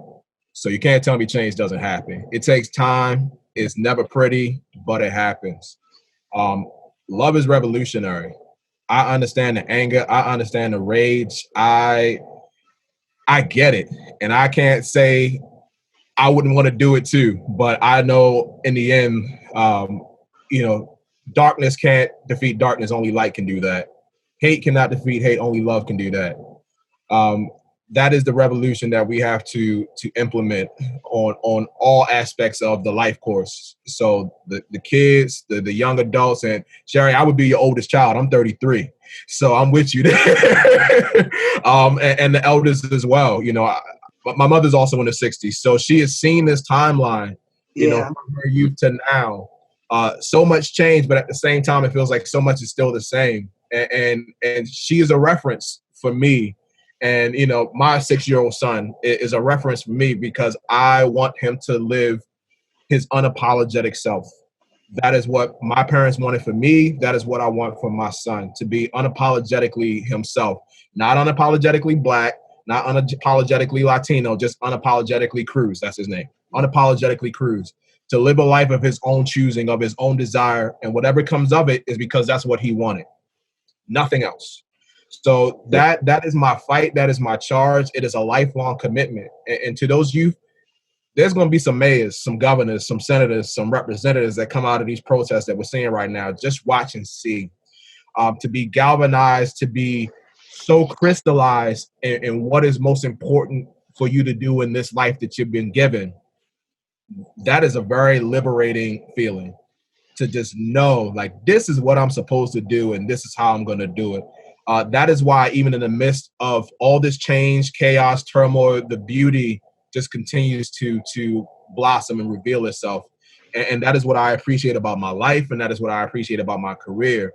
So you can't tell me change doesn't happen. It takes time. It's never pretty, but it happens. Love is revolutionary. I understand the anger. I understand the rage. I get it. And I can't say I wouldn't want to do it too. But I know in the end, darkness can't defeat darkness. Only light can do that. Hate cannot defeat hate. Only love can do that. That is the revolution that we have to implement on all aspects of the life course. So the kids, the young adults, and Sherry, I would be your oldest child. I'm 33, so I'm with you there. And the elders as well. My mother's also in the 60s, so she has seen this timeline, from her youth to now. So much change, but at the same time, it feels like so much is still the same. And she is a reference for me. And, my 6-year-old son is a reference for me because I want him to live his unapologetic self. That is what my parents wanted for me. That is what I want for my son, to be unapologetically himself, not unapologetically Black, not unapologetically Latino, just unapologetically Cruz. That's his name. Unapologetically Cruz. To live a life of his own choosing, of his own desire, and whatever comes of it is because that's what he wanted. Nothing else. So that is my fight. That is my charge. It is a lifelong commitment. And to those youth, there's going to be some mayors, some governors, some senators, some representatives that come out of these protests that we're seeing right now. Just watch and see. To be galvanized, to be so crystallized in what is most important for you to do in this life that you've been given. That is a very liberating feeling, to just know, like, this is what I'm supposed to do and this is how I'm going to do it. That is why even in the midst of all this change, chaos, turmoil, the beauty just continues to blossom and reveal itself. And that is what I appreciate about my life, and that is what I appreciate about my career.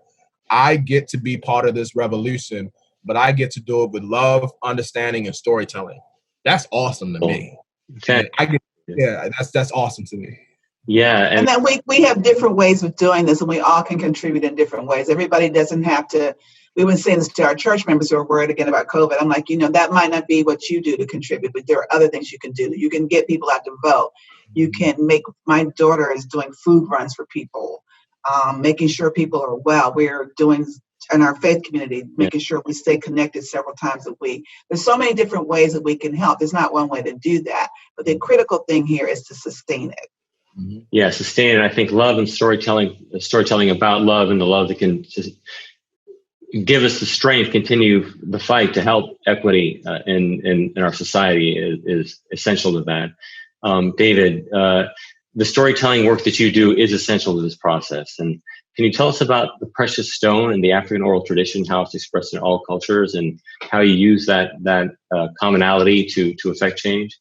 I get to be part of this revolution, but I get to do it with love, understanding, and storytelling. That's awesome to me. Okay. That's awesome to me. Yeah. And then we have different ways of doing this, and we all can contribute in different ways. Everybody doesn't have to. We were saying this to our church members who are worried again about COVID. I'm like, that might not be what you do to contribute, but there are other things you can do. You can get people out to vote. You can my daughter is doing food runs for people, making sure people are well. We're doing in our faith community, making sure we stay connected several times a week. There's so many different ways that we can help. There's not one way to do that. But the critical thing here is to sustain it. Yeah, sustain it. I think love and storytelling about love, and the love that can just give us the strength, continue the fight to help equity in our society is essential to that. David, the storytelling work that you do is essential to this process. And can you tell us about the precious stone and the African oral tradition, how it's expressed in all cultures, and how you use that commonality to affect change?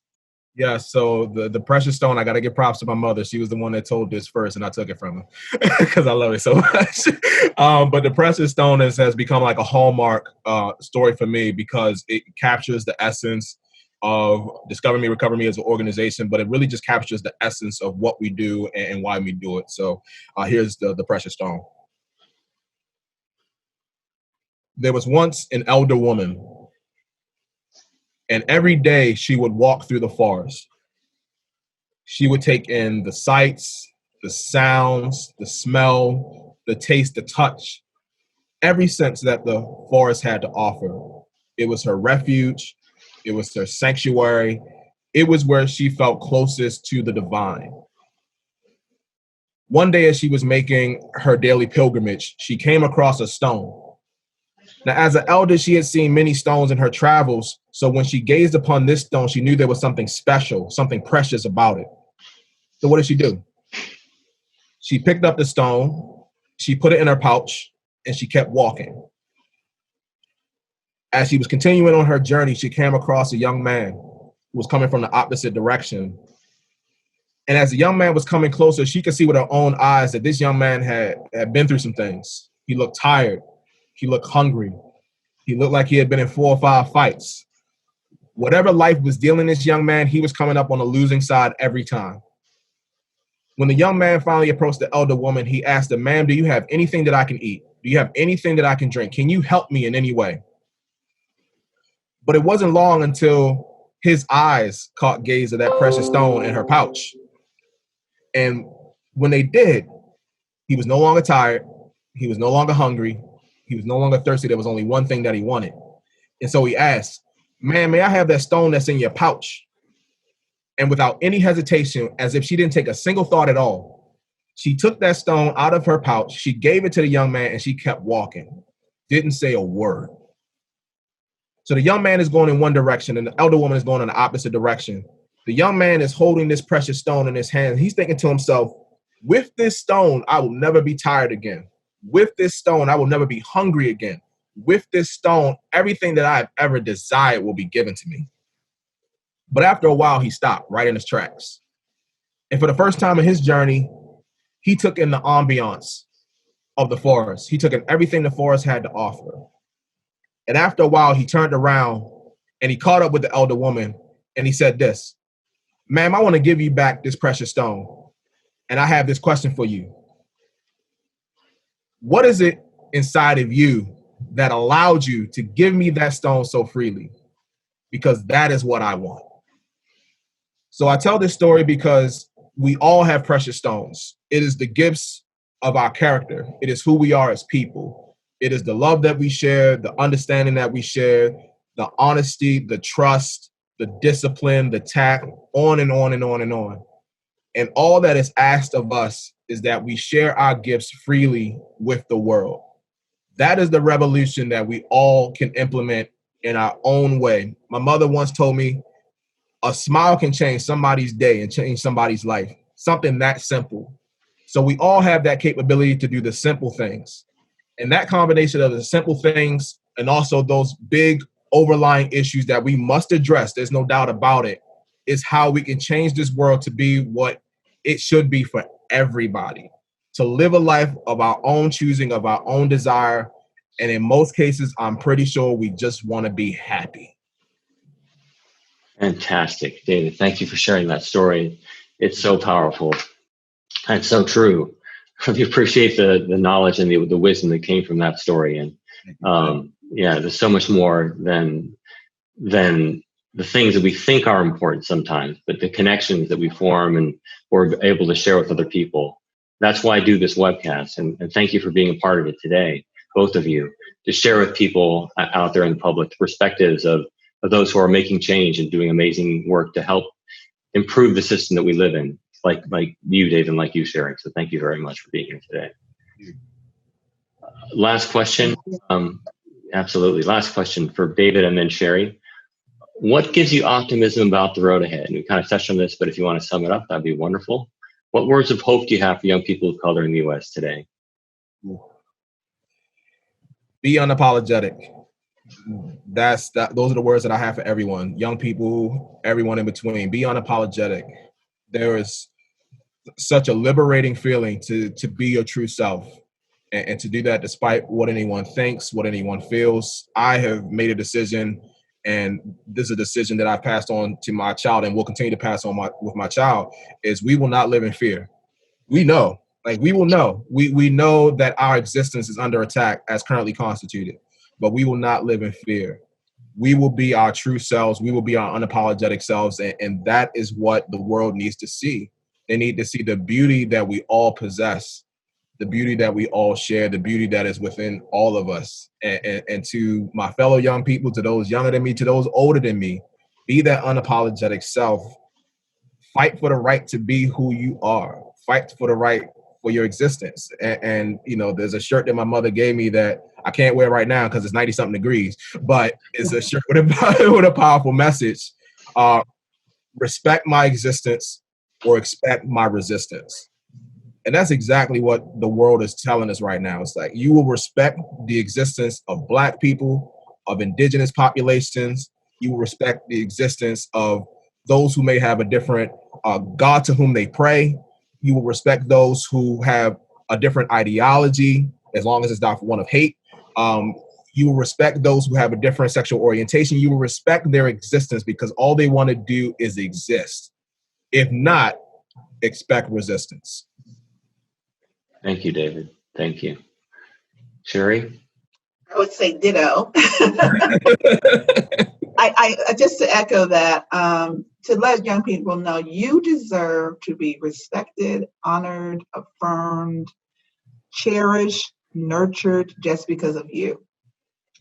Yeah, so the precious stone, I got to give props to my mother. She was the one that told this first, and I took it from her because I love it so much. But the precious stone has become like a hallmark story for me because it captures the essence of Discover Me, Recover Me as an organization, but it really just captures the essence of what we do and why we do it. So here's the precious stone. There was once an elder woman, and every day she would walk through the forest. She would take in the sights, the sounds, the smell, the taste, the touch, every sense that the forest had to offer. It was her refuge. It was her sanctuary. It was where she felt closest to the divine. One day as she was making her daily pilgrimage, she came across a stone. Now, as an elder, she had seen many stones in her travels, so when she gazed upon this stone, she knew there was something special, something precious about it. So what did she do? She picked up the stone, she put it in her pouch, and she kept walking. As she was continuing on her journey, she came across a young man who was coming from the opposite direction. And as the young man was coming closer, she could see with her own eyes that this young man had been through some things. He looked tired. He looked hungry. He looked like he had been in 4 or 5 fights. Whatever life was dealing this young man, he was coming up on the losing side every time. When the young man finally approached the elder woman, he asked her, "Ma'am, do you have anything that I can eat? Do you have anything that I can drink? Can you help me in any way?" But it wasn't long until his eyes caught gaze of that precious stone in her pouch. And when they did, he was no longer tired. He was no longer hungry. He was no longer thirsty. There was only one thing that he wanted. And so he asked, "Man, may I have that stone that's in your pouch?" And without any hesitation, as if she didn't take a single thought at all, she took that stone out of her pouch, she gave it to the young man, and she kept walking. Didn't say a word. So the young man is going in one direction, and the elder woman is going in the opposite direction. The young man is holding this precious stone in his hand. He's thinking to himself, with this stone, I will never be tired again. With this stone, I will never be hungry again. With this stone, everything that I've ever desired will be given to me. But after a while, he stopped right in his tracks. And for the first time in his journey, he took in the ambiance of the forest. He took in everything the forest had to offer. And after a while, he turned around and he caught up with the elder woman and he said this, ma'am, I want to give you back this precious stone. And I have this question for you. What is it inside of you that allowed you to give me that stone so freely? Because that is what I want. So I tell this story because we all have precious stones. It is the gifts of our character. It is who we are as people. It is the love that we share, the understanding that we share, the honesty, the trust, the discipline, the tact, on and on and on and on. And all that is asked of us is that we share our gifts freely with the world. That is the revolution that we all can implement in our own way. My mother once told me, a smile can change somebody's day and change somebody's life. Something that simple. So we all have that capability to do the simple things. And that combination of the simple things and also those big overlying issues that we must address, there's no doubt about it, is how we can change this world to be what it should be for everybody. To live a life of our own choosing, of our own desire. And in most cases, I'm pretty sure we just want to be happy. Fantastic, David. Thank you for sharing that story. It's so powerful and so true. We appreciate the knowledge and the wisdom that came from that story. And there's so much more than the things that we think are important sometimes, but the connections that we form and we're able to share with other people. That's why I do this webcast. And thank you for being a part of it today, both of you, to share with people out there in the public the perspectives of those who are making change and doing amazing work to help improve the system that we live in, like you, Dave, and like you sharing. So thank you very much for being here today. Last question. Absolutely. Last question for David and then Sherry. What gives you optimism about the road ahead? And we kind of touched on this, but if you want to sum it up, that'd be wonderful. What words of hope do you have for young people of color in the U.S. today? Be unapologetic. Those are the words that I have for everyone, young people, everyone in between. Be unapologetic. There is such a liberating feeling to be your true self and to do that despite what anyone thinks, what anyone feels. I have made a decision, and this is a decision that I passed on to my child and will continue to pass on with my child, is we will not live in fear. We know, we will know. We know that our existence is under attack as currently constituted. But we will not live in fear. We will be our true selves. We will be our unapologetic selves. And that is what the world needs to see. They need to see the beauty that we all possess, the beauty that we all share, the beauty that is within all of us. And to my fellow young people, to those younger than me, to those older than me, be that unapologetic self. Fight for the right to be who you are. Fight for the right for your existence. And there's a shirt that my mother gave me that I can't wear right now because it's 90-something degrees, but it's a shirt with a powerful message. Respect my existence or expect my resistance. And that's exactly what the world is telling us right now. It's like, you will respect the existence of Black people, of indigenous populations. You will respect the existence of those who may have a different God to whom they pray. You will respect those who have a different ideology, as long as it's not one of hate. You will respect those who have a different sexual orientation. You will respect their existence because all they want to do is exist. If not, expect resistance. Thank you, David. Thank you. Sherry? I would say ditto. I just to echo that, to let young people know you deserve to be respected, honored, affirmed, cherished, nurtured just because of you.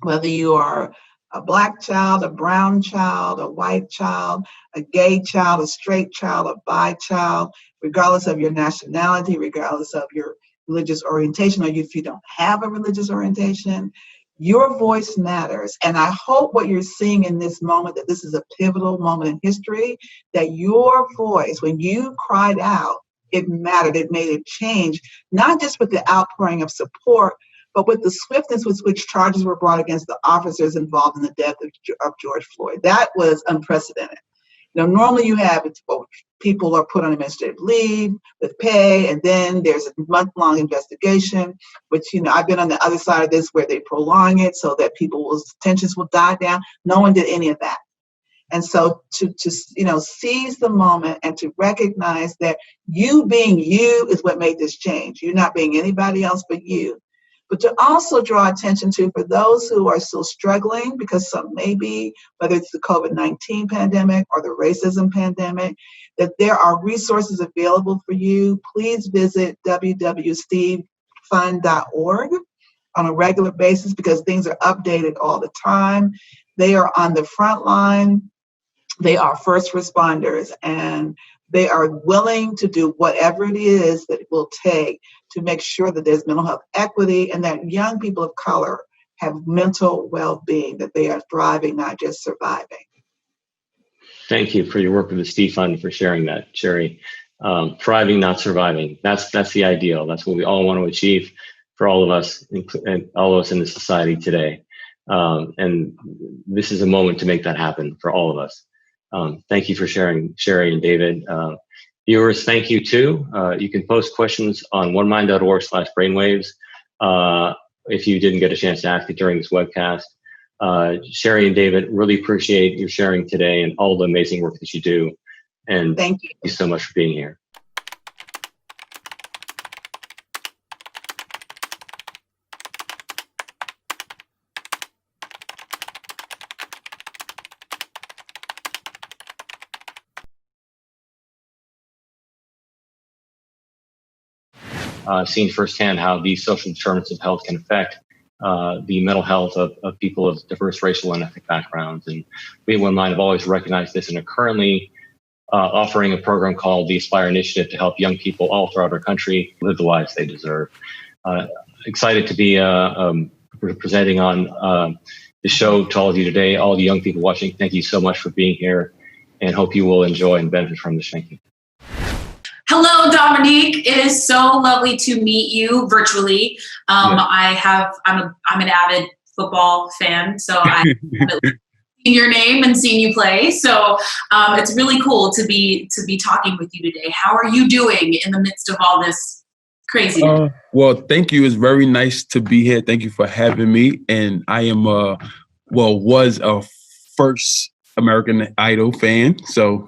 Whether you are a Black child, a brown child, a white child, a gay child, a straight child, a bi child, regardless of your nationality, regardless of your religious orientation, or if you don't have a religious orientation, your voice matters. And I hope what you're seeing in this moment, that this is a pivotal moment in history, that your voice, when you cried out, it mattered, it made a change, not just with the outpouring of support, but with the swiftness with which charges were brought against the officers involved in the death of George Floyd. That was unprecedented. Normally you have people are put on administrative leave with pay, and then there's a month-long investigation, which, I've been on the other side of this where they prolong it so that people's tensions will die down. No one did any of that. And so to seize the moment and to recognize that you being you is what made this change. You're not being anybody else but you. But to also draw attention to, for those who are still struggling, because some may be, whether it's the COVID-19 pandemic or the racism pandemic, that there are resources available for you. Please visit www.stevefund.org on a regular basis, because things are updated all the time. They are on the front line. They are first responders, and they are willing to do whatever it is that it will take to make sure that there's mental health equity and that young people of color have mental well-being, that they are thriving, not just surviving. Thank you for your work with the Steve Fund, for sharing that, Sherry. Thriving, not surviving. That's the ideal. That's what we all want to achieve for all of us, and all of us in the society today. And this is a moment to make that happen for all of us. Thank you for sharing, Sherry and David. Viewers, thank you too. You can post questions on onemind.org/brainwaves if you didn't get a chance to ask it during this webcast. Sherry and David, really appreciate you sharing today and all the amazing work that you do. And thank you so much for being here. Seen firsthand how these social determinants of health can affect the mental health of people of diverse racial and ethnic backgrounds. And we at One Mind have always recognized this and are currently offering a program called the Aspire Initiative to help young people all throughout our country live the lives they deserve. Excited to be presenting on the show to all of you today, all the young people watching. Thank you so much for being here, and hope you will enjoy and benefit from this. Thank you. Hello, Dominique. It is so lovely to meet you virtually. I'm an avid football fan, so I've seen your name and seen you play. So it's really cool to be talking with you today. How are you doing in the midst of all this craziness? Well, thank you. It's very nice to be here. Thank you for having me. And I am was a first American Idol fan. So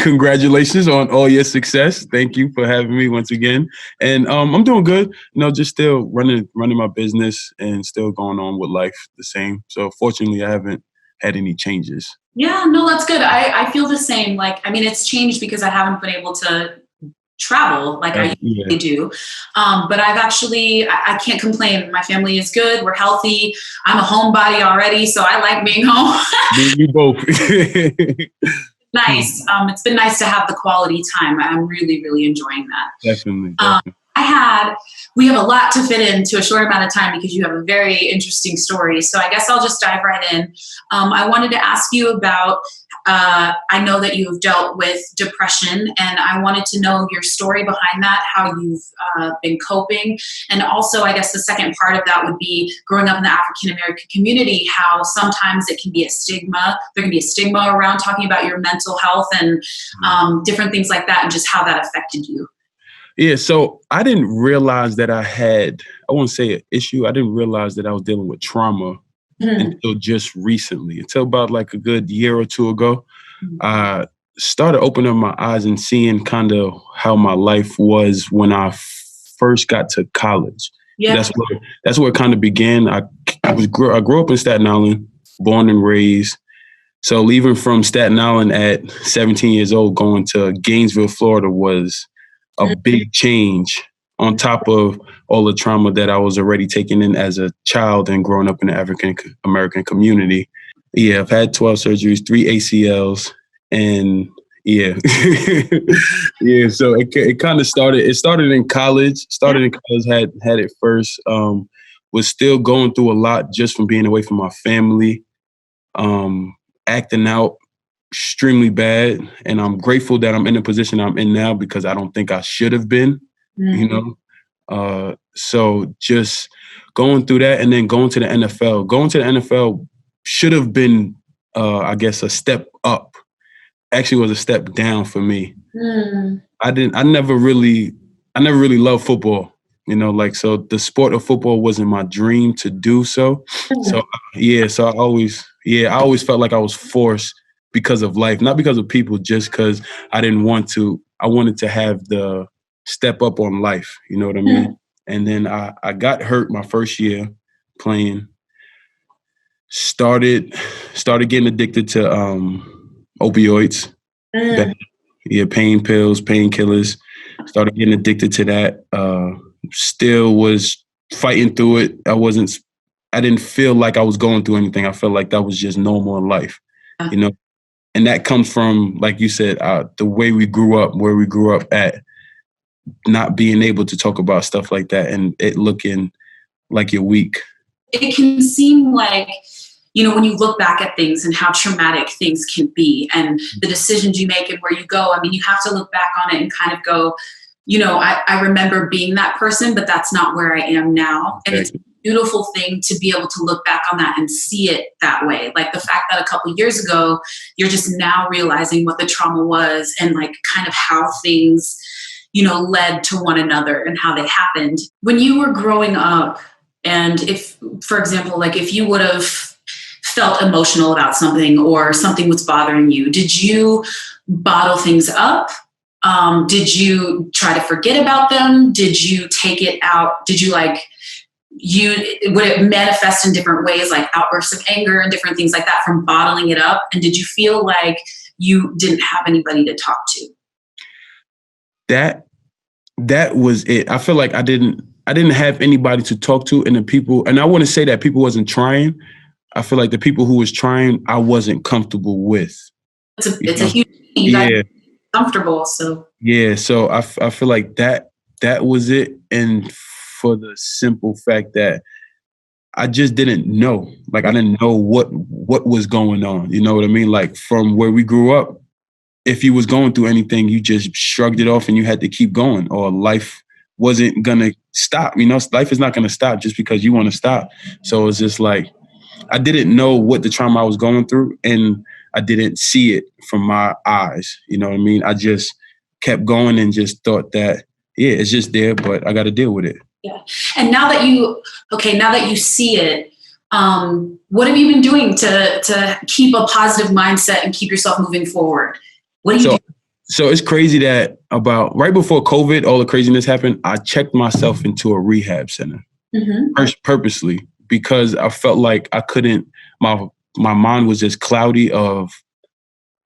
congratulations on all your success. Thank you for having me once again. And I'm doing good, just still running my business and still going on with life the same. So fortunately, I haven't had any changes. Yeah, no, that's good. I feel the same. It's changed because I haven't been able to travel like I usually do. But I can't complain. My family is good. We're healthy. I'm a homebody already, so I like being home. We both. Nice. It's been nice to have the quality time. I'm really, really enjoying that. Definitely. We have a lot to fit into a short amount of time because you have a very interesting story. So I guess I'll just dive right in. I wanted to ask you about, I know that you've dealt with depression, and I wanted to know your story behind that, how you've been coping. And also, I guess the second part of that would be growing up in the African-American community, how sometimes it can be a stigma. There can be a stigma around talking about your mental health and different things like that, and just how that affected you. Yeah, so I didn't realize that I won't say an issue. I didn't realize that I was dealing with trauma until just recently, until about like a good year or two ago. I started opening up my eyes and seeing kind of how my life was when I first got to college. Yeah. That's where it kind of began. I grew up in Staten Island, born and raised. So leaving from Staten Island at 17 years old, going to Gainesville, Florida was a big change on top of all the trauma that I was already taking in as a child and growing up in the African American community. Yeah, I've had 12 surgeries, 3 ACLs, and yeah. Yeah, so it kind of started in college. Had it first. Was still going through a lot just from being away from my family. Acting out extremely bad, and I'm grateful that I'm in the position I'm in now because I don't think I should have been, you know. So just going through that and then going to the NFL. Going to the NFL should have been, I guess, a step up. Actually, was a step down for me. I never really loved football. You know, like, so the sport of football wasn't my dream to do so. So I always felt like I was forced because of life, not because of people, just because I didn't want to. I wanted to have the step up on life. You know what I mean? And then I got hurt my first year playing. Started getting addicted to opioids. Pain pills, painkillers. Started getting addicted to that. Still was fighting through it. I didn't feel like I was going through anything. I felt like that was just normal in life, you know? And that comes from, like you said, the way we grew up, where we grew up at, not being able to talk about stuff like that and it looking like you're weak. It can seem like, you know, when you look back at things and how traumatic things can be and the decisions you make and where you go, I mean, you have to look back on it and kind of go, you know, I remember being that person, but that's not where I am now. And it's a beautiful thing to be able to look back on that and see it that way. Like the fact that a couple of years ago, you're just now realizing what the trauma was and like kind of how things, you know, led to one another and how they happened. When you were growing up, and if, for example, like if you would have felt emotional about something or something was bothering you, did you bottle things up? Did you try to forget about them? Did you take it out? Did you would it manifest in different ways, like outbursts of anger and different things like that from bottling it up? And did you feel like you didn't have anybody to talk to? That was it. I feel like I didn't have anybody to talk to, and the people, and I want to say that people wasn't trying. I feel like the people who was trying, I wasn't comfortable with. It's a huge thing. Yeah. Comfortable. So yeah. So I feel like that was it. And for the simple fact that I just didn't know, like I didn't know what was going on. You know what I mean? Like from where we grew up, if you was going through anything, you just shrugged it off and you had to keep going, or life wasn't going to stop. You know, life is not going to stop just because you want to stop. So it's just like, I didn't know what the trauma I was going through, and I didn't see it from my eyes. You know what I mean? I just kept going and just thought that, yeah, it's just there, but I got to deal with it. Yeah. And now that you see it, what have you been doing to keep a positive mindset and keep yourself moving forward? What do you do? So it's crazy that about right before COVID, all the craziness happened, I checked myself into a rehab center purposely, because I felt like I couldn't, my mind was just cloudy of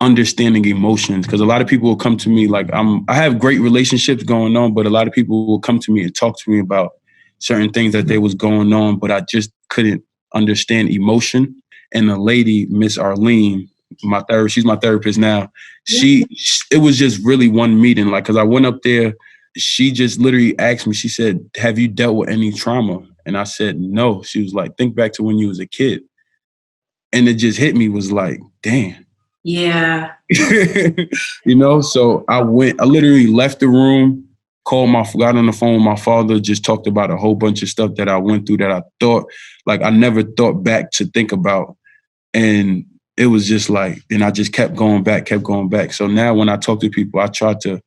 understanding emotions. Because a lot of people will come to me like I have great relationships going on, but a lot of people will come to me and talk to me about certain things that they was going on, but I just couldn't understand emotion. And a lady, Miss Arlene, she's my therapist now. It was just really one meeting, like, because I went up there, she just literally asked me, she said, have you dealt with any trauma? And I said, no. She was like, think back to when you was a kid. And it just hit me, was like, damn. Yeah. You know, so I literally left the room, got on the phone with my father, just talked about a whole bunch of stuff that I went through that I thought, like, I never thought back to think about. And it was just like, and I just kept going back. So now when I talk to people, I try to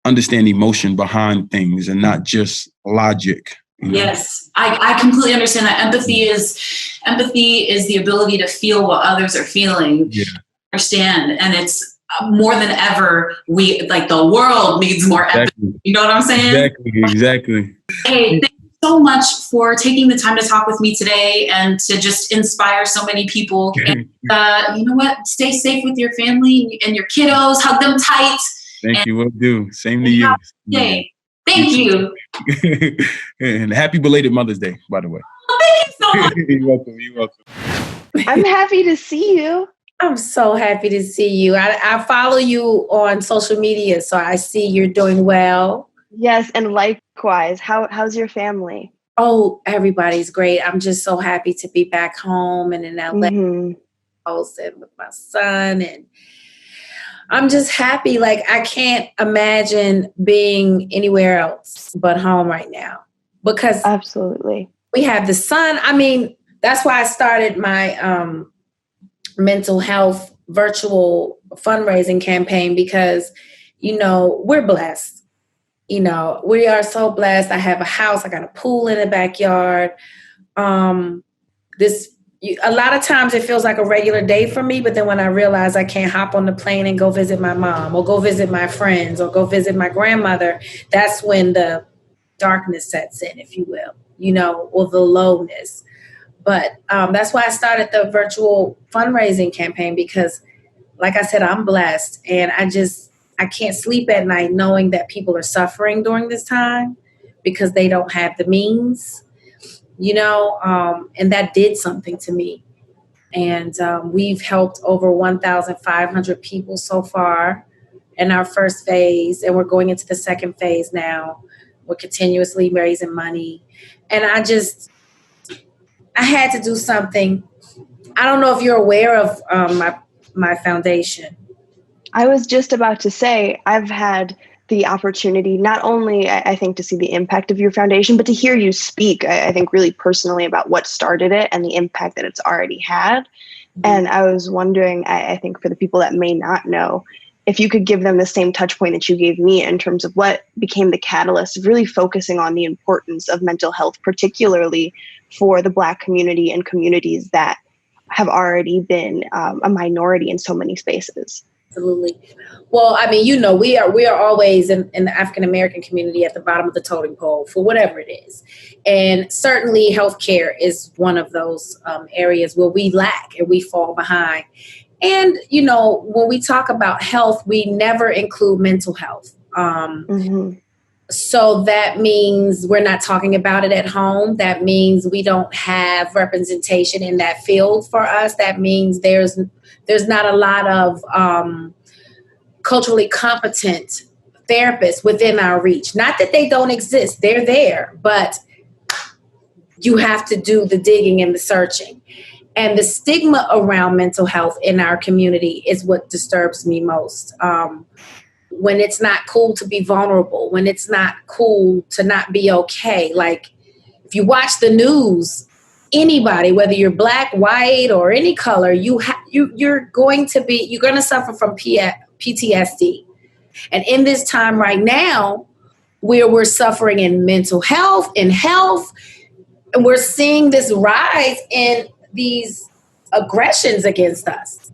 understand emotion behind things and not just logic. You know? Yes, I completely understand that. Empathy is the ability to feel what others are feeling. Yeah. Understand, and it's more than ever. The world needs more empathy. Exactly. You know what I'm saying? Exactly. Hey, thank you so much for taking the time to talk with me today and to just inspire so many people. And you know what? Stay safe with your family and your kiddos. Hug them tight. Thank you. Will do. Same to you. Thank you. And happy belated Mother's Day, by the way. Oh, thank you so much. You're welcome. I'm happy to see you. I'm so happy to see you. I follow you on social media, so I see you're doing well. Yes, and likewise. How's your family? Oh, everybody's great. I'm just so happy to be back home and in LA and with my son. And I'm just happy. Like, I can't imagine being anywhere else but home right now. Because absolutely, we have the sun. I mean, that's why I started my mental health virtual fundraising campaign, because, you know, we're blessed. You know, we are so blessed. I have a house. I got a pool in the backyard. A lot of times it feels like a regular day for me, but then when I realize I can't hop on the plane and go visit my mom or go visit my friends or go visit my grandmother, that's when the darkness sets in, if you will, you know, or the lowness. But that's why I started the virtual fundraising campaign, because, like I said, I'm blessed, and I can't sleep at night knowing that people are suffering during this time because they don't have the means, you know, and that did something to me. And we've helped over 1,500 people so far in our first phase, and we're going into the second phase now. We're continuously raising money. And I had to do something. I don't know if you're aware of my foundation. I was just about to say, I've had the opportunity not only, I think, to see the impact of your foundation, but to hear you speak, I think, really personally about what started it and the impact that it's already had. Mm-hmm. And I was wondering, I think, for the people that may not know, if you could give them the same touch point that you gave me in terms of what became the catalyst of really focusing on the importance of mental health, particularly for the Black community and communities that have already been a minority in so many spaces. Absolutely. Well, I mean, you know, we are always in the African American community at the bottom of the totem pole for whatever it is. And certainly healthcare is one of those areas where we lack and we fall behind. And, you know, when we talk about health, we never include mental health. So that means we're not talking about it at home. That means we don't have representation in that field for us. That means there's not a lot of culturally competent therapists within our reach. Not that they don't exist. They're there, but you have to do the digging and the searching. And the stigma around mental health in our community is what disturbs me most. When it's not cool to be vulnerable, when it's not cool to not be okay. Like, if you watch the news, anybody, whether you're Black, white, or any color, you're going to suffer from PTSD. And in this time right now, where we're suffering in mental health, in health, and we're seeing this rise in these aggressions against us.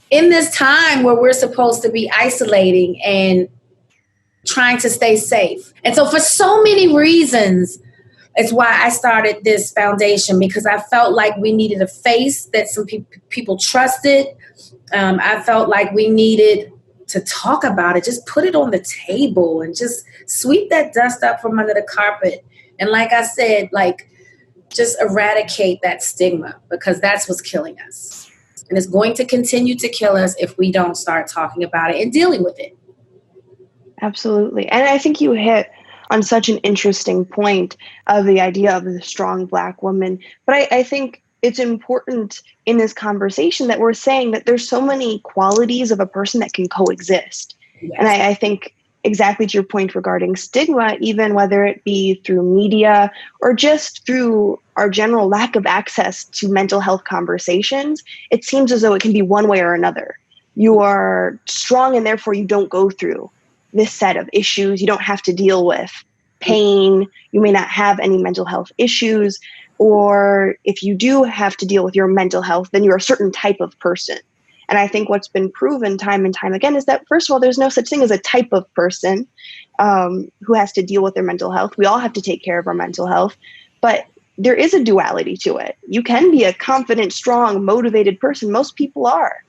In this time where we're supposed to be isolating and trying to stay safe. And so for so many reasons, it's why I started this foundation, because I felt like we needed a face that some people trusted. I felt like we needed to talk about it, just put it on the table and just sweep that dust up from under the carpet. And like I said, like, just eradicate that stigma, because that's what's killing us. And it's going to continue to kill us if we don't start talking about it and dealing with it. Absolutely. And I think you hit on such an interesting point of the idea of the strong Black woman. But I think it's important in this conversation that we're saying that there's so many qualities of a person that can coexist. Yes. And I think exactly to your point regarding stigma, even whether it be through media or just through our general lack of access to mental health conversations, it seems as though it can be one way or another. You are strong and therefore you don't go through this set of issues. You don't have to deal with pain. You may not have any mental health issues. Or if you do have to deal with your mental health, then you're a certain type of person. And I think what's been proven time and time again is that, first of all, there's no such thing as a type of person who has to deal with their mental health. We all have to take care of our mental health, but there is a duality to it. You can be a confident, strong, motivated person. Most people are.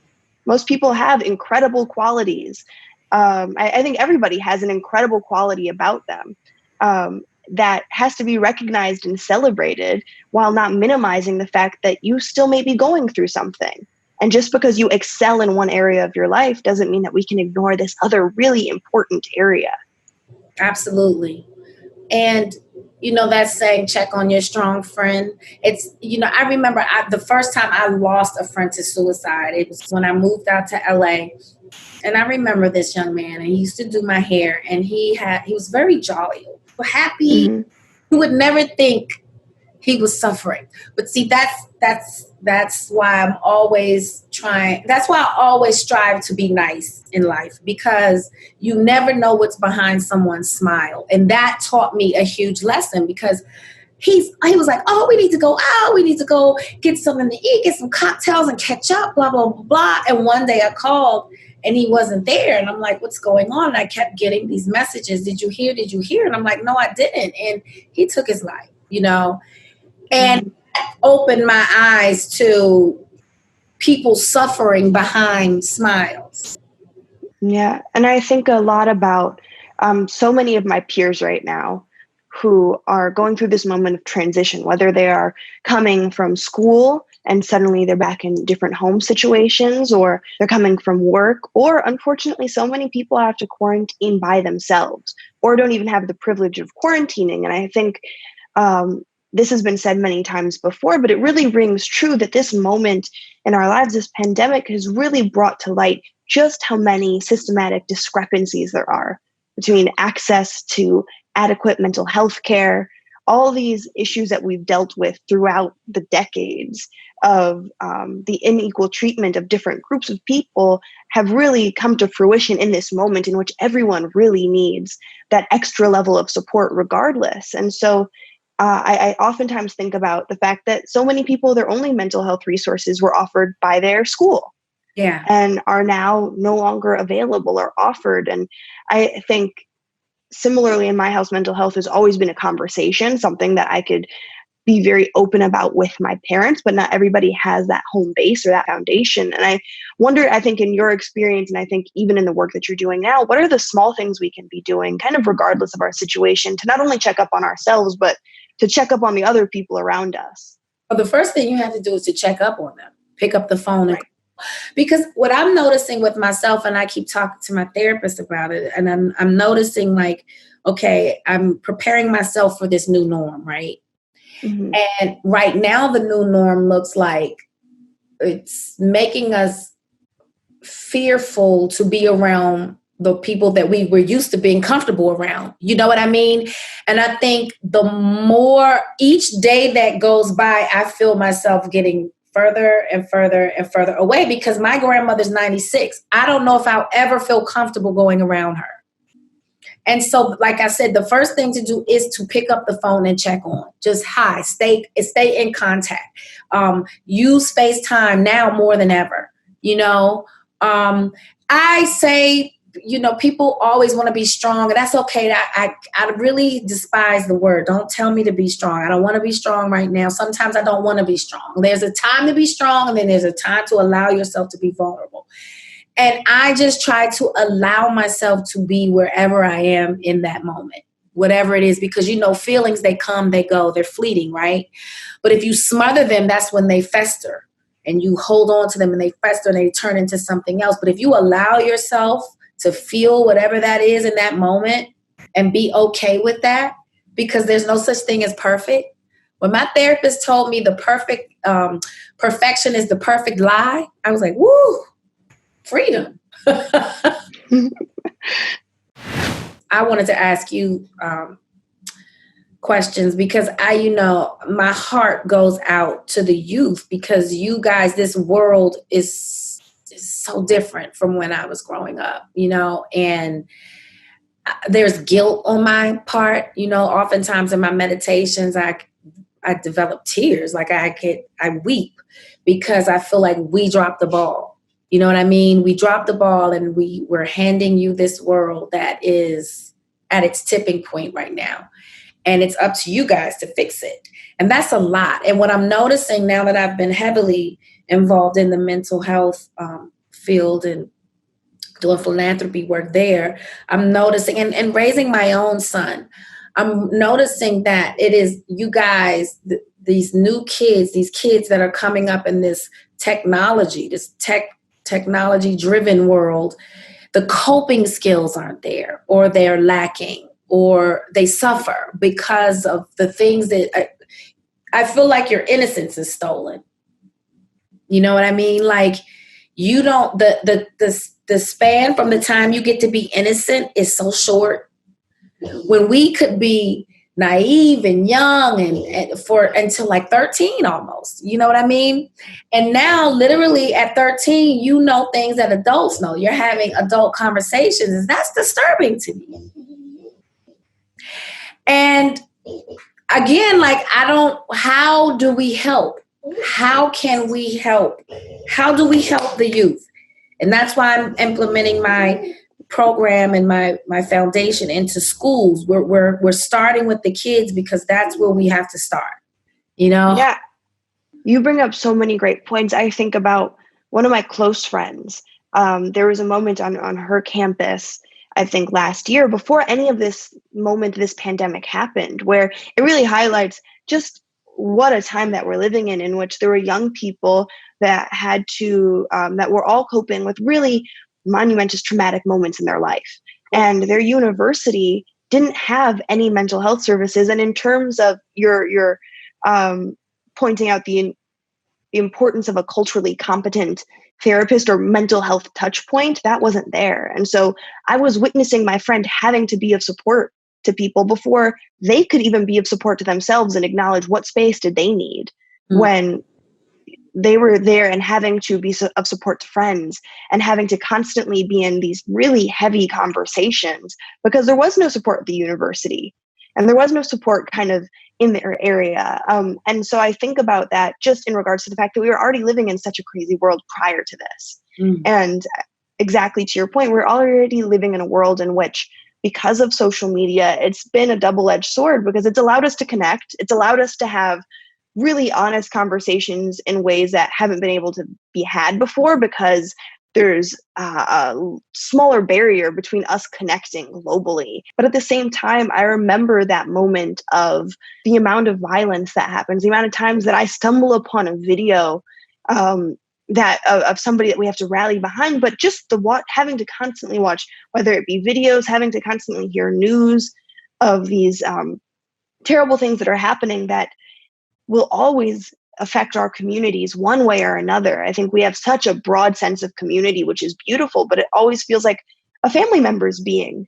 Most people have incredible qualities. I think everybody has an incredible quality about them. that has to be recognized and celebrated while not minimizing the fact that you still may be going through something. And just because you excel in one area of your life doesn't mean that we can ignore this other really important area. Absolutely. And, that saying, check on your strong friend. It's, I remember the first time I lost a friend to suicide, it was when I moved out to LA. And I remember this young man, and he used to do my hair, and he was very jolly, happy. Mm-hmm. You would never think he was suffering. But see, that's why I'm always trying. That's why I always strive to be nice in life, because you never know what's behind someone's smile. And that taught me a huge lesson, because he was like, oh, we need to go out. We need to go get something to eat, get some cocktails and catch up, blah, blah, blah, blah. And one day I called and he wasn't there. And I'm like, what's going on? And I kept getting these messages. Did you hear? Did you hear? And I'm like, no, I didn't. And he took his life, and opened my eyes to people suffering behind smiles. Yeah. And I think a lot about so many of my peers right now who are going through this moment of transition, whether they are coming from school and suddenly they're back in different home situations, or they're coming from work, or unfortunately, so many people have to quarantine by themselves or don't even have the privilege of quarantining. And I think this has been said many times before, but it really rings true that this moment in our lives, this pandemic, has really brought to light just how many systematic discrepancies there are between access to adequate mental health care, all these issues that we've dealt with throughout the decades of the unequal treatment of different groups of people have really come to fruition in this moment in which everyone really needs that extra level of support regardless. And so I oftentimes think about the fact that so many people, their only mental health resources were offered by their school. Yeah. And are now no longer available or offered. And I think similarly in my house, mental health has always been a conversation, something that I could be very open about with my parents, but not everybody has that home base or that foundation. And I wonder, I think in your experience, and I think even in the work that you're doing now, what are the small things we can be doing kind of regardless of our situation to not only check up on ourselves, but to check up on the other people around us? Well, the first thing you have to do is to check up on them, pick up the phone. Right. Because what I'm noticing with myself, and I keep talking to my therapist about it, and I'm noticing like, okay, I'm preparing myself for this new norm, right? Mm-hmm. And right now the new norm looks like it's making us fearful to be around the people that we were used to being comfortable around. You know what I mean? And I think the more each day that goes by, I feel myself getting further and further and further away, because my grandmother's 96. I don't know if I'll ever feel comfortable going around her. And so, like I said, the first thing to do is to pick up the phone and check on. Just hi, stay in contact. Use FaceTime now more than ever. I say, people always want to be strong, and that's okay. I really despise the word. Don't tell me to be strong. I don't want to be strong right now. Sometimes I don't want to be strong. There's a time to be strong, and then there's a time to allow yourself to be vulnerable. And I just try to allow myself to be wherever I am in that moment, whatever it is, because feelings, they come, they go, they're fleeting, right? But if you smother them, that's when they fester, and you hold on to them and they fester and they turn into something else. But if you allow yourself to feel whatever that is in that moment and be okay with that, because there's no such thing as perfect. When my therapist told me the perfection is the perfect lie, I was like, woo, freedom. I wanted to ask you questions, because my heart goes out to the youth, because you guys, this world is so different from when I was growing up, and there's guilt on my part. Oftentimes in my meditations, I develop tears. Like I weep, because I feel like we dropped the ball. You know what I mean? We dropped the ball, and we're handing you this world that is at its tipping point right now. And it's up to you guys to fix it. And that's a lot. And what I'm noticing now that I've been heavily involved in the mental health field and doing philanthropy work there, I'm noticing, and raising my own son, I'm noticing that it is you guys, these new kids, these kids that are coming up in this technology, technology driven world, the coping skills aren't there, or they're lacking, or they suffer because of the things that I feel like your innocence is stolen. You know what I mean? Like, you don't, the span from the time you get to be innocent is so short. When we could be naive and young and for until like 13 almost, you know what I mean? And now literally at 13, you know things that adults know. You're having adult conversations, and that's disturbing to me. And again, like, how do we help? How can we help? How do we help the youth? And that's why I'm implementing my program and my foundation into schools. We're starting with the kids because that's where we have to start, you know? Yeah. You bring up so many great points. I think about one of my close friends. There was a moment on her campus, I think last year, before any of this pandemic happened, where it really highlights just what a time that we're living in which there were young people that had to, that were all coping with really monumentous traumatic moments in their life. And their university didn't have any mental health services. And in terms of your pointing out the importance of a culturally competent therapist or mental health touch point, that wasn't there. And so I was witnessing my friend having to be of support to people before they could even be of support to themselves and acknowledge what space did they need when they were there, and having to be of support to friends and having to constantly be in these really heavy conversations because there was no support at the university and there was no support kind of in their area. And so I think about that just in regards to the fact that we were already living in such a crazy world prior to this. And exactly to your point, we're already living in a world in which, because of social media, it's been a double-edged sword because it's allowed us to connect. It's allowed us to have really honest conversations in ways that haven't been able to be had before because there's a smaller barrier between us connecting globally. But at the same time, I remember that moment of the amount of violence that happens, the amount of times that I stumble upon a video that of somebody that we have to rally behind, but just having to constantly watch, whether it be videos, having to constantly hear news of these terrible things that are happening that will always affect our communities one way or another. I think we have such a broad sense of community, which is beautiful, but it always feels like a family member is being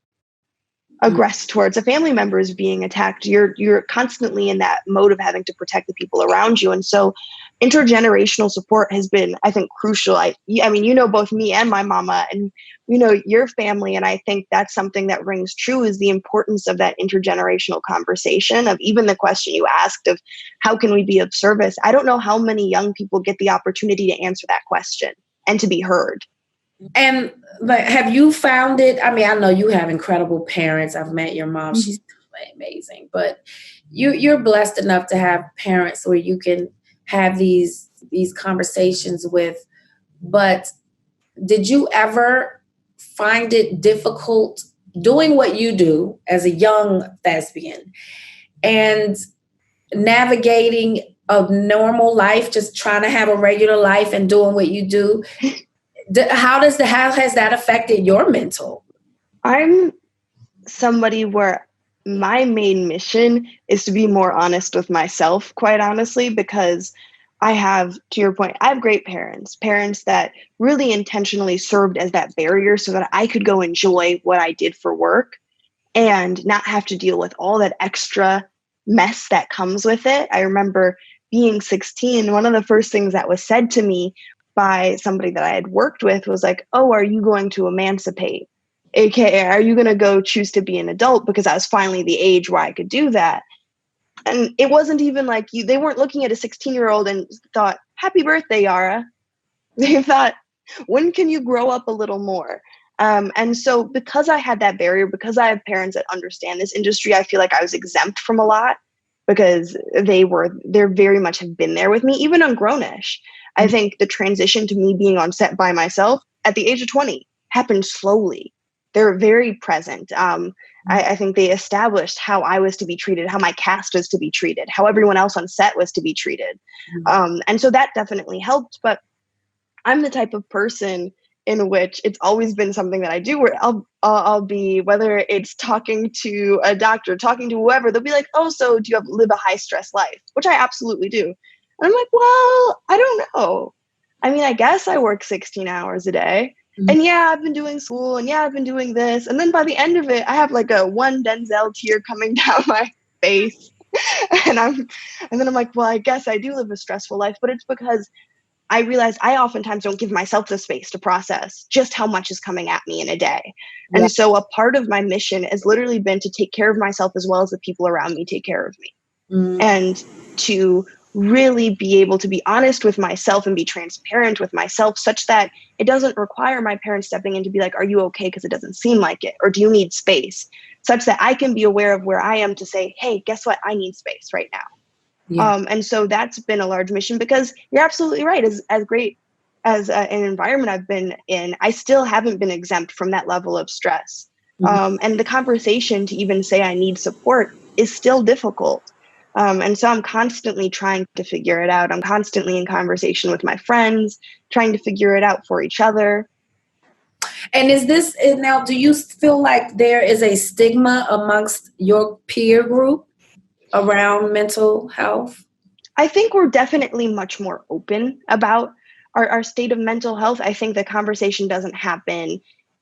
aggressed towards, a family member is being attacked. You're constantly in that mode of having to protect the people around you. And so intergenerational support has been, I think, crucial. I mean, you know, both me and my mama, and you know, your family. And I think that's something that rings true, is the importance of that intergenerational conversation, of even the question you asked of how can we be of service? I don't know how many young people get the opportunity to answer that question and to be heard. And like, have you found it? I mean, I know you have incredible parents. I've met your mom. She's amazing, but you're blessed enough to have parents where you can have these conversations with. But did you ever find it difficult doing what you do as a young thespian and navigating a normal life, just trying to have a regular life and doing what you do? How has that affected your mental? I'm somebody where my main mission is to be more honest with myself, quite honestly, because I have, to your point, I have great parents that really intentionally served as that barrier so that I could go enjoy what I did for work and not have to deal with all that extra mess that comes with it. I remember being 16, one of the first things that was said to me by somebody that I had worked with was like, "Oh, are you going to emancipate? AKA, are you going to go choose to be an adult?" Because I was finally the age where I could do that. And it wasn't even like they weren't looking at a 16-year-old and thought, "Happy birthday, Yara." They thought, "When can you grow up a little more?" And so because I had that barrier, because I have parents that understand this industry, I feel like I was exempt from a lot because they're very much have been there with me, even on Grownish. I think the transition to me being on set by myself at the age of 20 happened slowly. They're very present. I think they established how I was to be treated, how my cast was to be treated, how everyone else on set was to be treated. And so that definitely helped. But I'm the type of person in which it's always been something that I do where I'll be, whether it's talking to a doctor, talking to whoever, they'll be like, oh, so do you live a high stress life? Which I absolutely do. And I'm like, well, I don't know. I mean, I guess I work 16 hours a day. And yeah, I've been doing school, and yeah, I've been doing this. And then by the end of it, I have like a one Denzel tear coming down my face. and then I'm like, well, I guess I do live a stressful life, but it's because I realize I oftentimes don't give myself the space to process just how much is coming at me in a day. Yeah. And so a part of my mission has literally been to take care of myself as well as the people around me take care of me. And to really be able to be honest with myself and be transparent with myself such that it doesn't require my parents stepping in to be like, are you okay? Because it doesn't seem like it. Or do you need space? Such that I can be aware of where I am to say, hey, guess what? I need space right now. Yeah. And so that's been a large mission, because you're absolutely right. As great as an environment I've been in, I still haven't been exempt from that level of stress. And the conversation to even say I need support is still difficult. And so I'm constantly trying to figure it out. I'm constantly in conversation with my friends, trying to figure it out for each other. And now, do you feel like there is a stigma amongst your peer group around mental health? I think we're definitely much more open about our state of mental health. I think the conversation doesn't happen.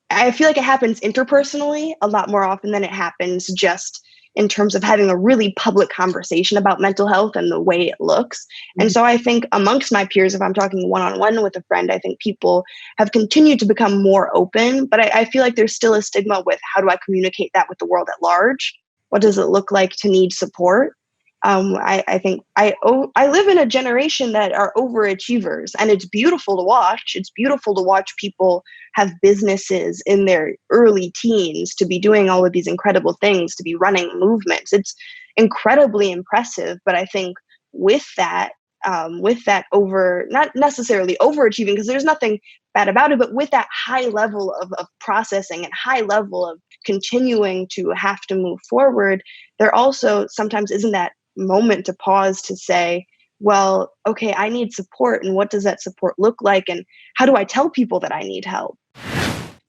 I feel like it happens interpersonally a lot more often than it happens just in terms of having a really public conversation about mental health and the way it looks. And so I think amongst my peers, if I'm talking one-on-one with a friend, I think people have continued to become more open, but I feel like there's still a stigma with how do I communicate that with the world at large? What does it look like to need support? I think I live in a generation that are overachievers, and it's beautiful to watch. It's beautiful to watch people have businesses in their early teens, to be doing all of these incredible things, to be running movements. It's incredibly impressive. But I think with that not necessarily overachieving, because there's nothing bad about it, but with that high level of processing and high level of continuing to have to move forward, there also sometimes isn't that moment to pause to say, well, okay, I need support, and what does that support look like, and how do I tell people that I need help?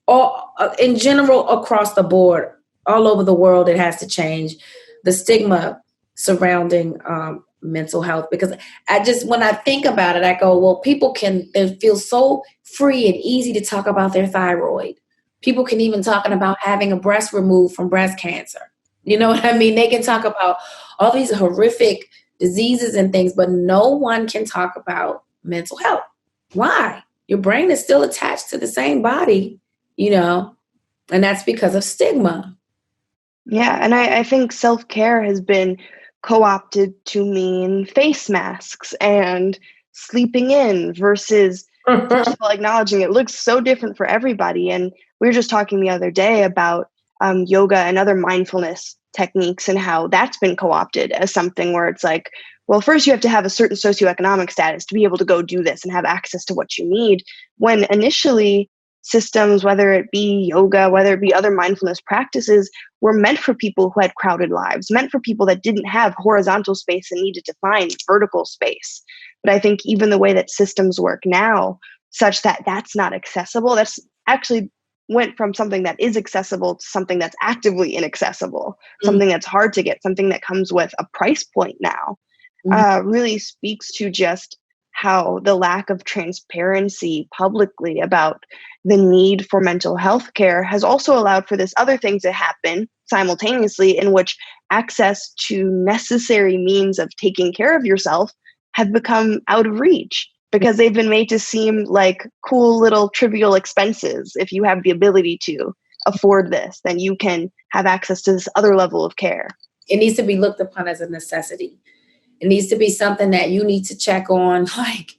Or in general, across the board, all over the world, it has to change the stigma surrounding mental health. Because when I think about it, I go, well, they feel so free and easy to talk about their thyroid. People can even talk about having a breast removed from breast cancer. You know what I mean? They can talk about all these horrific diseases and things, but no one can talk about mental health. Why? Your brain is still attached to the same body, and that's because of stigma. Yeah, and I think self-care has been co-opted to mean face masks and sleeping in versus first of all acknowledging it looks so different for everybody. And we were just talking the other day about yoga and other mindfulness techniques and how that's been co-opted as something where it's like, well, first you have to have a certain socioeconomic status to be able to go do this and have access to what you need. When initially systems, whether it be yoga, whether it be other mindfulness practices, were meant for people who had crowded lives, meant for people that didn't have horizontal space and needed to find vertical space. But I think even the way that systems work now, such that that's not accessible, that's actually went from something that is accessible to something that's actively inaccessible, something that's hard to get, something that comes with a price point now, really speaks to just how the lack of transparency publicly about the need for mental health care has also allowed for this other thing to happen simultaneously, in which access to necessary means of taking care of yourself have become out of reach, because they've been made to seem like cool little trivial expenses. If you have the ability to afford this, then you can have access to this other level of care. It needs to be looked upon as a necessity. It needs to be something that you need to check on. Like,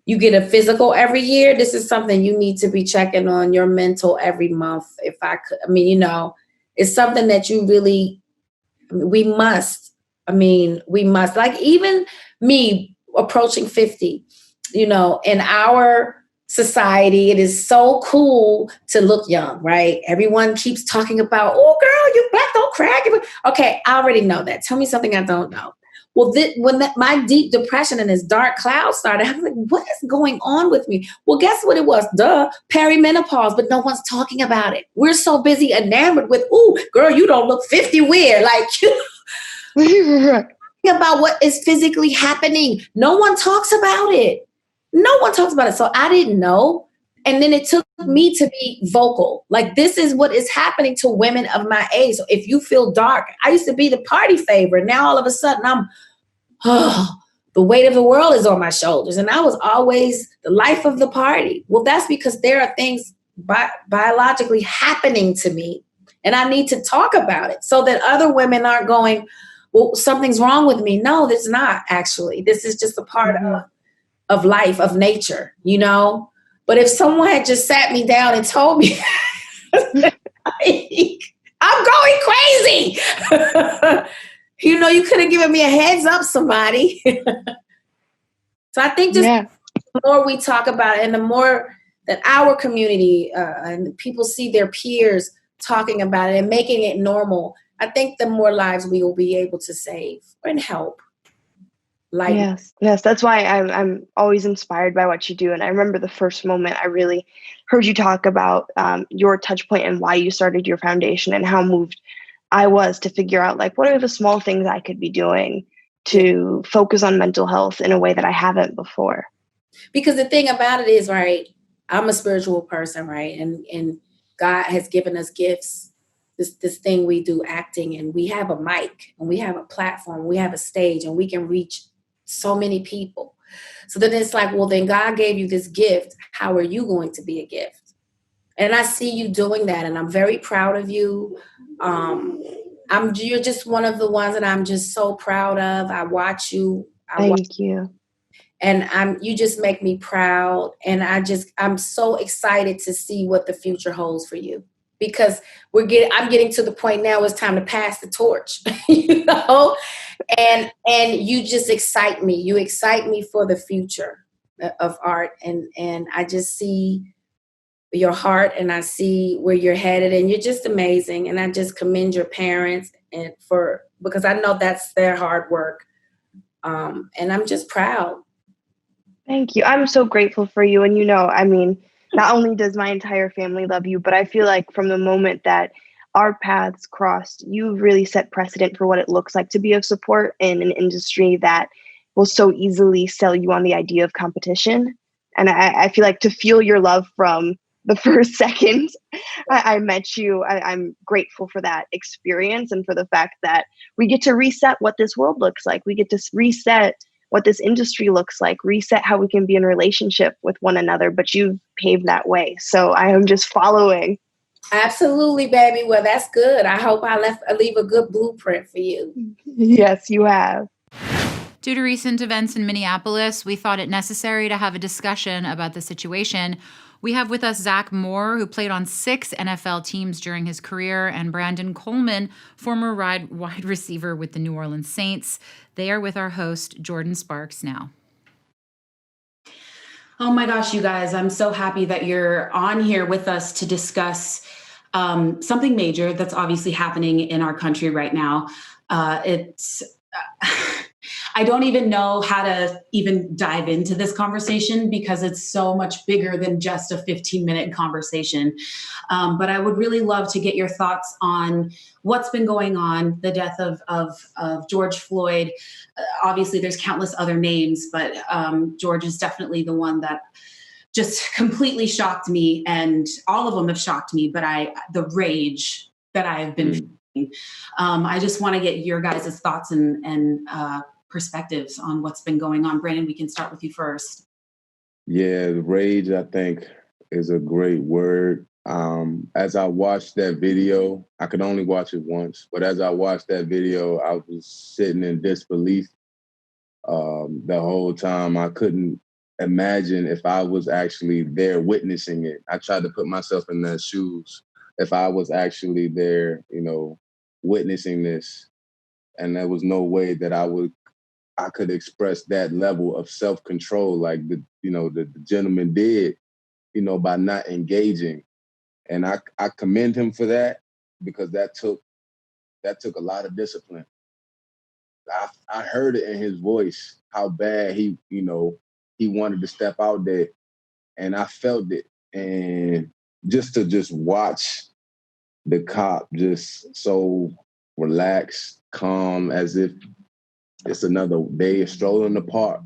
you get a physical every year. This is something you need to be checking on your mental every month. If I could, it's something that you really, we must, like even me approaching 50, in our society, it is so cool to look young, right? Everyone keeps talking about, oh, girl, you black, don't crack. Okay, I already know that. Tell me something I don't know. Well, my deep depression and this dark cloud started, I was like, what is going on with me? Well, guess what it was? Perimenopause, but no one's talking about it. We're so busy enamored with, ooh, girl, you don't look 50 weird. Like, about what is physically happening. No one talks about it. No one talks about it. So I didn't know. And then it took me to be vocal. Like, this is what is happening to women of my age. So if you feel dark, I used to be the party favorite. Now all of a sudden the weight of the world is on my shoulders. And I was always the life of the party. Well, that's because there are things biologically happening to me. And I need to talk about it so that other women aren't going, well, something's wrong with me. No, there's not, actually. This is just a part of life, of nature, you know? But if someone had just sat me down and told me, I'm going crazy. You know, you could have given me a heads up, somebody. So I think the more we talk about it and the more that our community and people see their peers talking about it and making it normal, I think the more lives we will be able to save and help. Yes, that's why I'm always inspired by what you do. And I remember the first moment I really heard you talk about your touch point and why you started your foundation, and how moved I was to figure out, like, what are the small things I could be doing to focus on mental health in a way that I haven't before. Because the thing about it is, right, I'm a spiritual person, right? And God has given us gifts, this thing we do, acting, and we have a mic and we have a platform, we have a stage, and we can reach so many people. So then it's like, well, then God gave you this gift. How are you going to be a gift? And I see you doing that, and I'm very proud of you. You're just one of the ones that I'm just so proud of. I watch you. Thank you. And you just make me proud. And I'm so excited to see what the future holds for you, because I'm getting to the point now, it's time to pass the torch, you know? And you just excite me. You excite me for the future of art. And I just see your heart, and I see where you're headed, and you're just amazing. And I just commend your parents because I know that's their hard work. And I'm just proud. Thank you. I'm so grateful for you. And, I mean, not only does my entire family love you, but I feel like from the moment that our paths crossed, you really set precedent for what it looks like to be of support in an industry that will so easily sell you on the idea of competition. And I feel like to feel your love from the first second I met you, I'm grateful for that experience, and for the fact that we get to reset what this world looks like. We get to reset what this industry looks like, reset how we can be in relationship with one another, but you've paved that way. So I am just following. Absolutely, baby. Well, that's good. I hope I leave a good blueprint for you. Yes, you have. Due to recent events in Minneapolis, we thought it necessary to have a discussion about the situation. We have with us Zach Moore, who played on 6 NFL teams during his career, and Brandon Coleman, former wide receiver with the New Orleans Saints. They are with our host, Jordin Sparks, now. Oh my gosh, you guys, I'm so happy that you're on here with us to discuss something major that's obviously happening in our country right now. I don't even know how to even dive into this conversation, because it's so much bigger than just a 15-minute conversation. But I would really love to get your thoughts on what's been going on, the death of George Floyd. Obviously, there's countless other names, but George is definitely the one that just completely shocked me, and all of them have shocked me, but the rage that I've been feeling. I just want to get your guys' thoughts and perspectives on what's been going on. Brandon, we can start with you first. Yeah, rage, I think, is a great word. As I watched that video, I could only watch it once, but as I watched that video, I was sitting in disbelief the whole time. I couldn't imagine if I was actually there witnessing it. I tried to put myself in their shoes. If I was actually there, witnessing this, and there was no way that I could express that level of self-control like the gentleman did. by not engaging. And I commend him for that, because that took a lot of discipline. I heard it in his voice, how bad he wanted to step out there, and I felt it. And just to watch the cop just so relaxed, calm, as if it's another day of strolling in the park.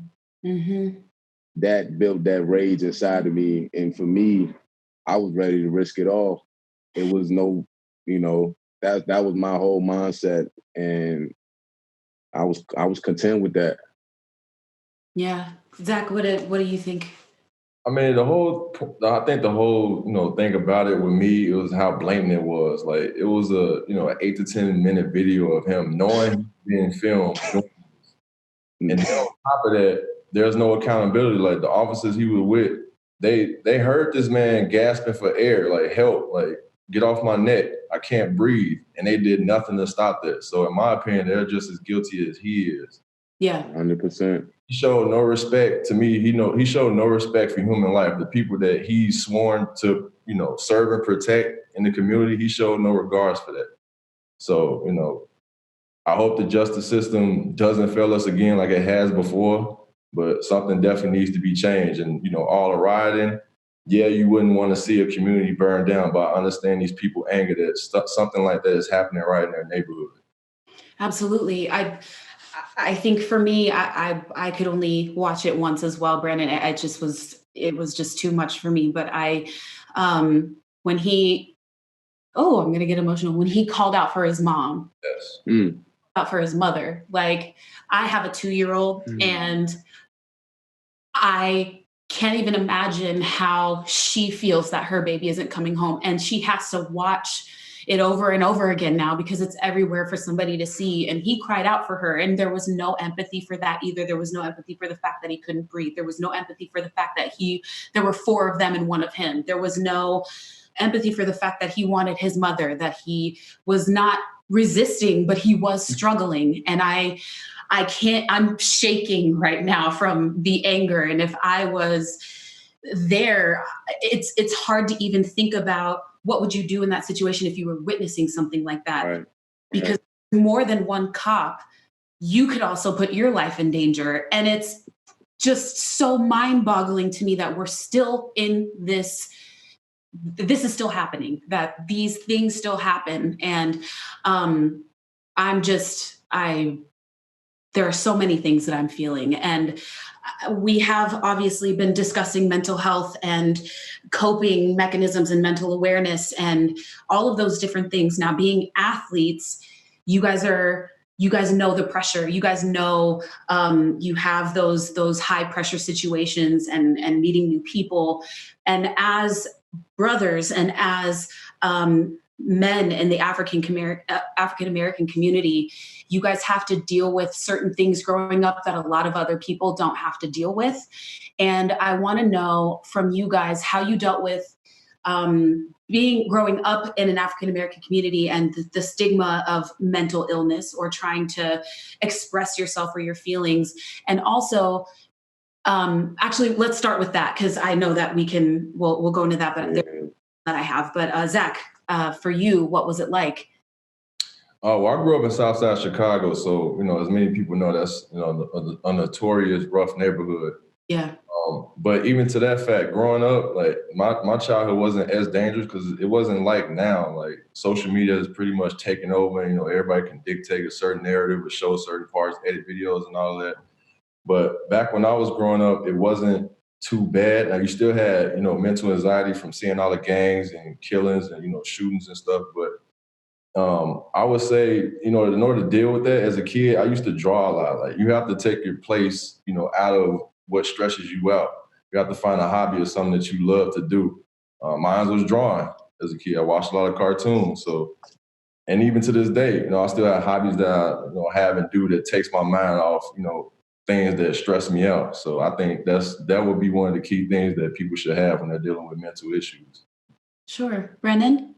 Mm-hmm. That built that rage inside of me. And for me, I was ready to risk it all. It was no, that was my whole mindset. And I was content with that. Yeah. Zach, what do you think? I mean, I think the whole thing about it with me, it was how blatant it was. Like, it was an 8 to 10 minute video of him knowing he's being filmed. And then on top of that, there's no accountability. Like, the officers he was with, they heard this man gasping for air, like, help, like, get off my neck, I can't breathe. And they did nothing to stop that. So in my opinion, they're just as guilty as he is. Yeah. 100%. He showed no respect to me. He showed no respect for human life. The people that he's sworn to, serve and protect in the community, he showed no regards for that. So, I hope the justice system doesn't fail us again like it has before, but something definitely needs to be changed. And, all the rioting, yeah, you wouldn't want to see a community burn down, but I understand these people anger that something like that is happening right in their neighborhood. Absolutely. I think for me, I could only watch it once as well, Brandon. It was just too much for me. But I'm going to get emotional. When he called out for his mom, yes, out for his mother, like, I have a 2-year-old and I can't even imagine how she feels that her baby isn't coming home, and she has to watch it over and over again now because it's everywhere for somebody to see. And he cried out for her, and there was no empathy for that either. There was no empathy for the fact that he couldn't breathe. There was no empathy for the fact that there were 4 of them and 1 of him. There was no empathy for the fact that he wanted his mother, that he was not resisting, but he was struggling. And I'm shaking right now from the anger. And if I was there, it's hard to even think about what would you do in that situation if you were witnessing something like that? Right. Because more than one cop, you could also put your life in danger. And it's just so mind-boggling to me that we're still in this is still happening, that these things still happen. And there are so many things that I'm feeling. And we have obviously been discussing mental health and coping mechanisms and mental awareness and all of those different things. Now, being athletes, you guys know the pressure. You guys know you have those high pressure situations and meeting new people. And as brothers and as men in the African American community, you guys have to deal with certain things growing up that a lot of other people don't have to deal with. And I want to know from you guys how you dealt with growing up in an African American community and the stigma of mental illness or trying to express yourself or your feelings. And also, actually, let's start with that, because I know that we'll go into that, but that I have. But Zach, for you, what was it like? Oh, well, I grew up in Southside Chicago, so as many people know, that's a notorious rough neighborhood. Yeah. But even to that fact, growing up, like my childhood wasn't as dangerous because it wasn't like now. Like, social media is pretty much taken over, and everybody can dictate a certain narrative or show certain parts, edit videos, and all that. But back when I was growing up, it wasn't too bad. Now, you still had mental anxiety from seeing all the gangs and killings and shootings and stuff, but I would say, in order to deal with that as a kid, I used to draw a lot. Like, you have to take your place, out of what stresses you out. You have to find a hobby or something that you love to do. Mine was drawing as a kid. I watched a lot of cartoons. So, and even to this day, I still have hobbies that I have and do that takes my mind off, things that stress me out. So I think that would be one of the key things that people should have when they're dealing with mental issues. Sure. Brendan?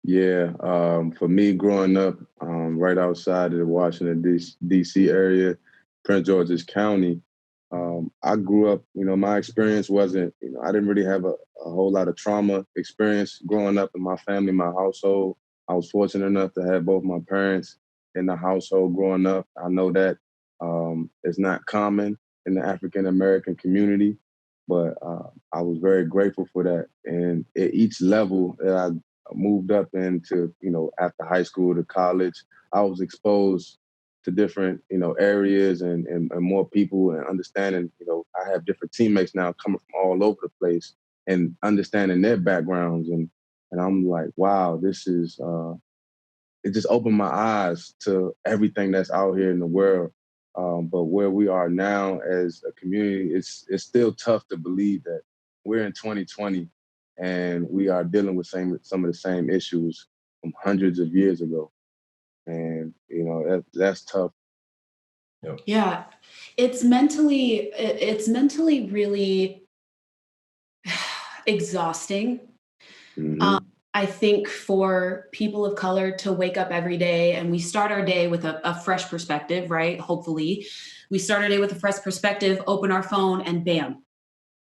Yeah, for me, growing up right outside of the Washington, D.C. area, Prince George's County, I grew up, my experience wasn't, I didn't really have a whole lot of trauma experience growing up in my family, my household. I was fortunate enough to have both my parents in the household growing up. I know that it's not common in the African-American community, but I was very grateful for that. And at each level that I moved up into, after high school to college, I was exposed to different, areas and more people and understanding, I have different teammates now coming from all over the place and understanding their backgrounds. And I'm like, wow, this is, it just opened my eyes to everything that's out here in the world. But where we are now as a community, it's still tough to believe that we're in 2020 and we are dealing with some of the same issues from hundreds of years ago. And, that's tough. Yeah, it's mentally really exhausting. Mm-hmm. I think for people of color to wake up every day and we start our day with a fresh perspective, right? Hopefully we start our day with a fresh perspective, open our phone and bam,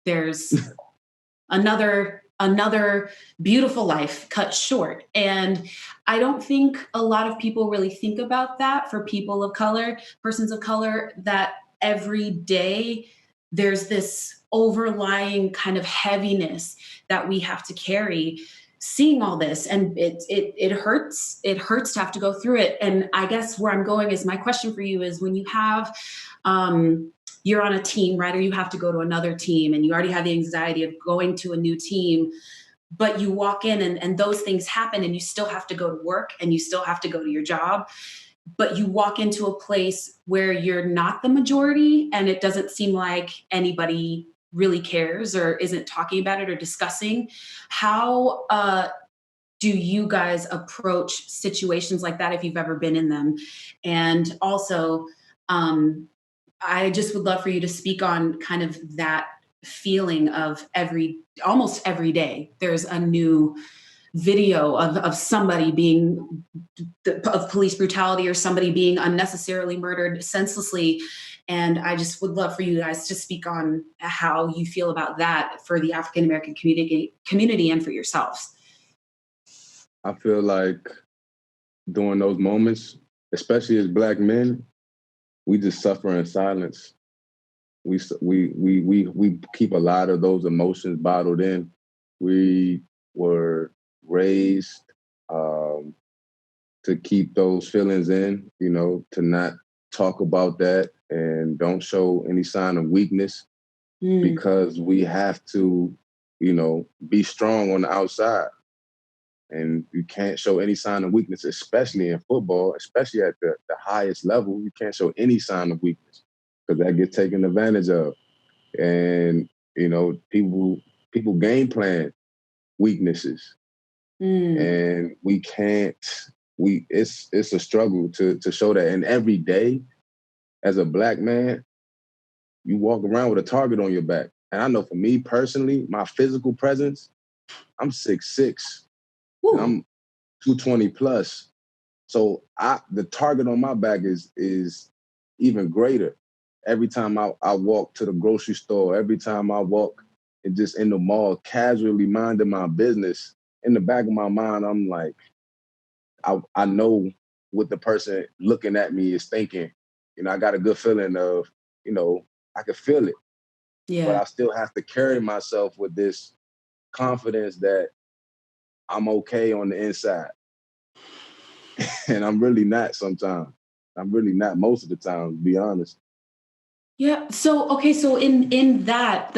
there's another beautiful life cut short. And I don't think a lot of people really think about that for people of color, persons of color, that every day there's this overlying kind of heaviness that we have to carry, seeing all this. And it hurts to have to go through it. And I guess where I'm going is, my question for you is, when you have, you're on a team, right? Or you have to go to another team and you already have the anxiety of going to a new team, but you walk in and those things happen and you still have to go to work and you still have to go to your job, but you walk into a place where you're not the majority and it doesn't seem like anybody really cares or isn't talking about it or discussing. How do you guys approach situations like that if you've ever been in them? And also, I just would love for you to speak on kind of that feeling of almost every day there's a new video of somebody being, of police brutality or somebody being unnecessarily murdered senselessly. And I just would love for you guys to speak on how you feel about that for the African-American community and for yourselves. I feel like during those moments, especially as Black men, we just suffer in silence. We keep a lot of those emotions bottled in. We were raised to keep those feelings in, to not talk about that and don't show any sign of weakness because we have to, be strong on the outside. And you can't show any sign of weakness, especially in football, especially at the highest level. You can't show any sign of weakness because that gets taken advantage of. And, people game plan weaknesses. And we can't, it's a struggle to show that. And every day, as a Black man, you walk around with a target on your back. And I know for me personally, my physical presence, I'm 6'6". I'm 220 plus. So the target on my back is even greater. Every time I walk to the grocery store, every time I walk and just in the mall, casually minding my business, in the back of my mind, I'm like, I know what the person looking at me is thinking. I got a good feeling of, I can feel it. Yeah. But I still have to carry myself with this confidence that I'm okay on the inside. And I'm really not sometimes. I'm really not most of the time, to be honest. Yeah. So, okay. So in that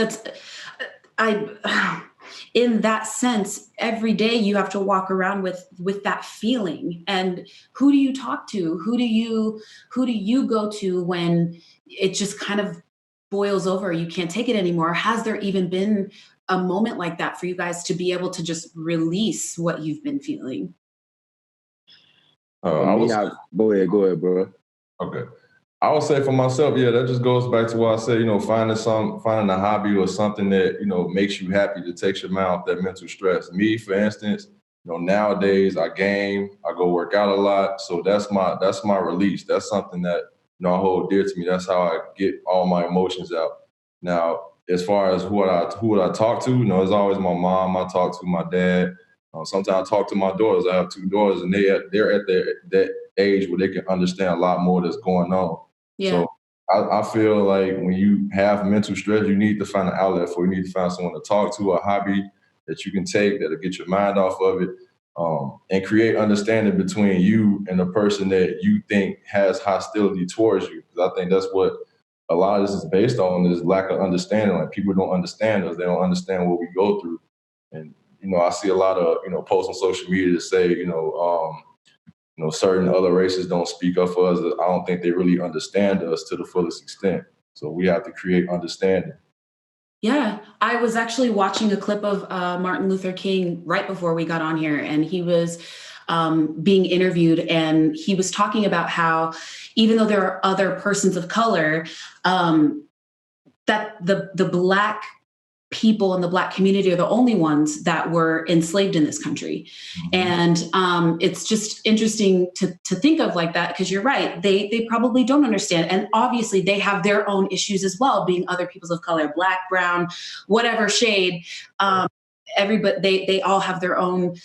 in that sense, every day you have to walk around with that feeling. And who do you talk to? Who do you go to when it just kind of boils over? You can't take it anymore. Has there even been a moment like that for you guys to be able to just release what you've been feeling? Go ahead, bro. Okay. I would say for myself, yeah, that just goes back to what I said, finding a hobby or something that, makes you happy, that takes your mind off that mental stress. Me, for instance, nowadays I game, I go work out a lot. So that's my release. That's something that I hold dear to me. That's how I get all my emotions out. Now, as far as who would I talk to, it's always my mom. I talk to my dad. Sometimes I talk to my daughters. I have 2 daughters, and they're at that age where they can understand a lot more that's going on. Yeah. So I feel like when you have mental stress, you need to find an outlet for it. You need to find someone to talk to, a hobby that you can take that'll get your mind off of it, and create understanding between you and the person that you think has hostility towards you. Because I think that's what a lot of this is based on, is lack of understanding. Like, people don't understand us. They don't understand what we go through. And, I see a lot of, posts on social media that say, certain other races don't speak up for us. I don't think they really understand us to the fullest extent. So we have to create understanding. Yeah, I was actually watching a clip of Martin Luther King right before we got on here, and he was being interviewed, and he was talking about how even though there are other persons of color, that the Black people in the Black community are the only ones that were enslaved in this country. And it's just interesting to think of like that, because you're right, they probably don't understand. And obviously they have their own issues as well, being other peoples of color, Black, brown, whatever shade. Everybody, they all have their own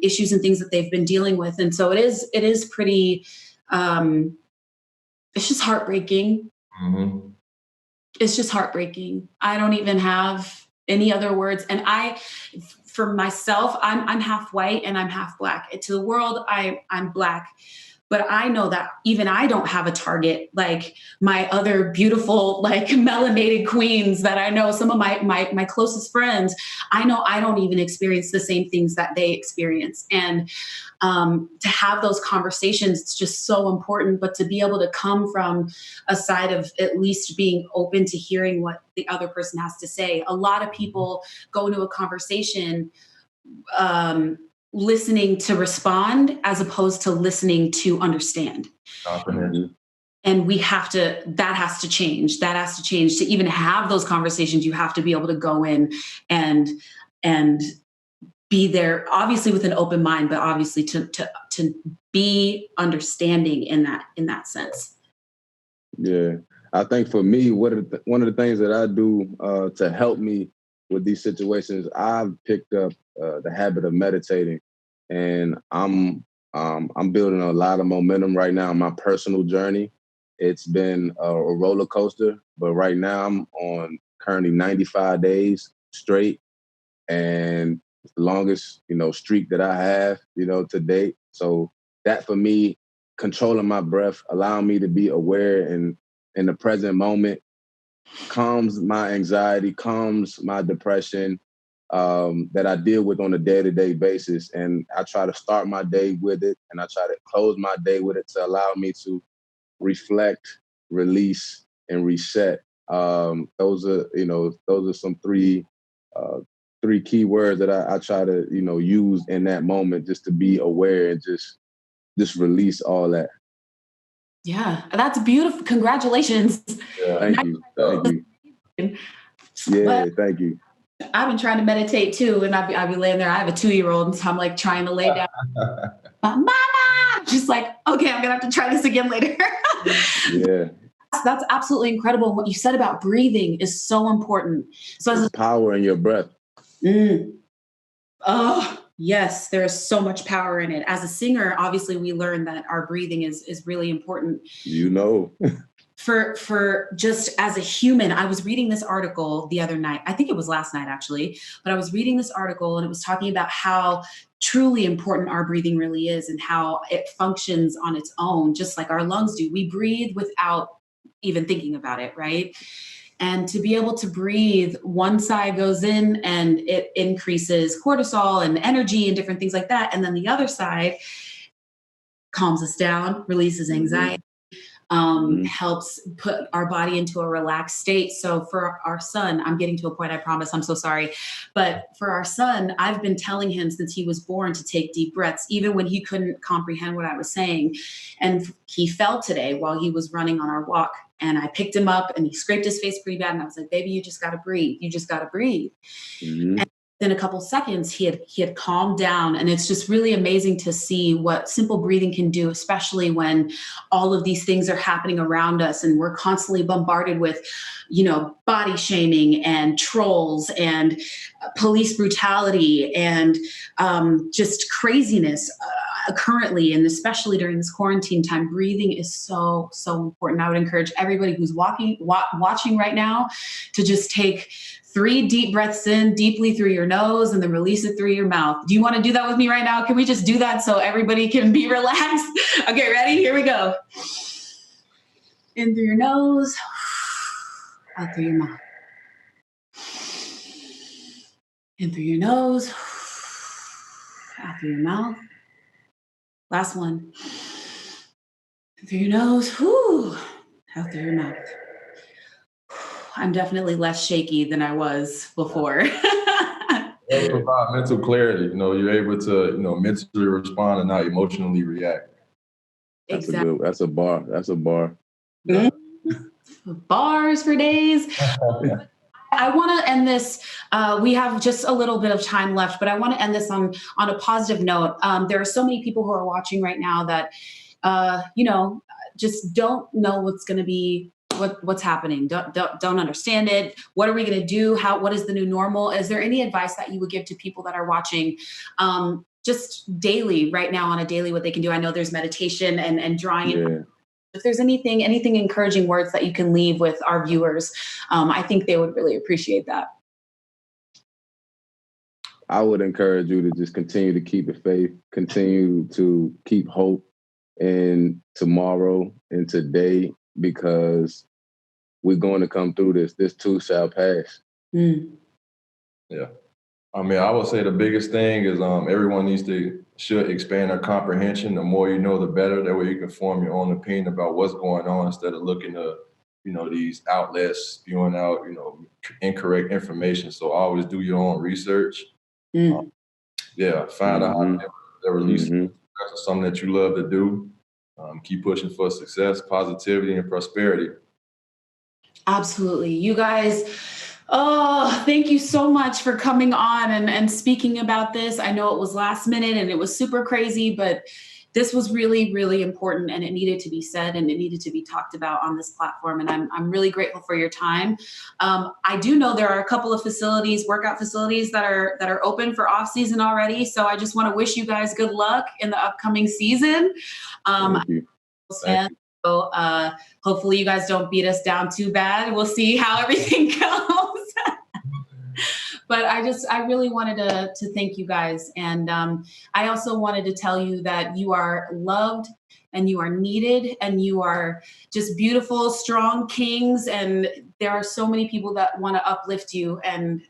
issues and things that they've been dealing with. And so it is pretty, it's just heartbreaking. It's just heartbreaking. I don't even have any other words. And for myself, I'm half white and I'm half Black. To the world, I'm Black. But I know that even I don't have a target like my other beautiful, like, melanated queens that I know, some of my closest friends. I know I don't even experience the same things that they experience. And to have those conversations, it's just so important. But to be able to come from a side of at least being open to hearing what the other person has to say. A lot of people go into a conversation listening to respond as opposed to listening to understand. Comprehension. And that has to change. That has to change. To even have those conversations, you have to be able to go in and be there, obviously with an open mind, but obviously to be understanding in that sense. Yeah. I think for me, one of the things that I do to help me with these situations, I've picked up the habit of meditating, and I'm building a lot of momentum right now in my personal journey. It's been a roller coaster, but right now I'm on currently 95 days straight, and it's the longest, streak that I have, to date. So that, for me, controlling my breath, allowing me to be aware and in the present moment, calms my anxiety, calms my depression that I deal with on a day-to-day basis. And I try to start my day with it, and I try to close my day with it to allow me to reflect, release, and reset. Those are some three key words that I try to, use in that moment, just to be aware and just release all that. Yeah, that's beautiful. Congratulations. Yeah, thank you. Yeah, thank you. I've been trying to meditate too, and I'll be laying there. I have a 2-year-old, and so I'm like trying to lay down. Mama, just like, okay, I'm gonna have to try this again later. Yeah, that's absolutely incredible. What you said about breathing is so important. So there's power in your breath. Oh, yes, there is so much power in it. As a singer, obviously, we learned that our breathing is really important. For just as a human, I was reading this article the other night. I think it was last night, actually, but I was reading this article, and it was talking about how truly important our breathing really is and how it functions on its own, just like our lungs do. We breathe without even thinking about it, right? And to be able to breathe, one side goes in and it increases cortisol and energy and different things like that. And then the other side calms us down, releases anxiety, helps put our body into a relaxed state. So for our son, I'm getting to a point, I promise, I'm so sorry. But for our son, I've been telling him since he was born to take deep breaths, even when he couldn't comprehend what I was saying. And he fell today while he was running on our walk. And I picked him up and he scraped his face pretty bad. And I was like, baby, you just got to breathe. You just got to breathe. And in a couple seconds, he had calmed down. And it's just really amazing to see what simple breathing can do, especially when all of these things are happening around us and we're constantly bombarded with, body shaming and trolls and police brutality and just craziness currently, and especially during this quarantine time. Breathing is so, so important. I would encourage everybody who's watching right now to just take 3 deep breaths in deeply through your nose and then release it through your mouth. Do you want to do that with me right now? Can we just do that so everybody can be relaxed? Okay, ready? Here we go. In through your nose, out through your mouth. In through your nose, out through your mouth. Last one. In through your nose, out through your mouth. I'm definitely less shaky than I was before. It provides mental clarity. You're able to, mentally respond and not emotionally react. Exactly. That's a bar. Bars for days. I want to end this. We have just a little bit of time left, but I want to end this on a positive note. There are so many people who are watching right now that, just don't know what's going to be, what's happening. Don't understand it. What are we going to do? What is the new normal? Is there any advice that you would give to people that are watching, just daily right now on a daily, what they can do? I know there's meditation and drawing. Yeah. If there's anything encouraging words that you can leave with our viewers, I think they would really appreciate that. I would encourage you to just continue to keep the faith, continue to keep hope in tomorrow and today, because we're going to come through this. This too shall pass. Mm. Yeah. I would say the biggest thing is everyone should expand their comprehension. The more you know, the better. That way you can form your own opinion about what's going on instead of looking to, these outlets spewing out, incorrect information. So always do your own research. Mm. Find out how they're releasing something that you love to do. Keep pushing for success, positivity, and prosperity. Absolutely. You guys, thank you so much for coming on and speaking about this. I know it was last minute and it was super crazy, but this was really, really important, and it needed to be said and it needed to be talked about on this platform. And I'm really grateful for your time. I do know there are a couple of workout facilities that are open for off season already. So I just want to wish you guys good luck in the upcoming season. Thank you. So hopefully you guys don't beat us down too bad. We'll see how everything goes. But I really wanted to thank you guys. And I also wanted to tell you that you are loved and you are needed and you are just beautiful, strong kings. And there are so many people that want to uplift you and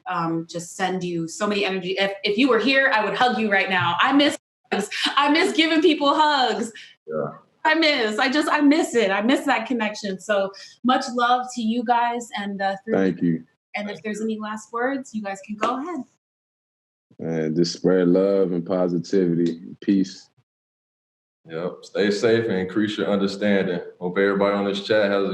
just send you so many energy. If you were here, I would hug you right now. I miss hugs. I miss giving people hugs. Yeah. I miss it. I miss that connection. So much love to you guys. And thank you. And if there's any last words, you guys can go ahead. And just spread love and positivity, peace. Yep. Stay safe and increase your understanding. Hope everybody on this chat has,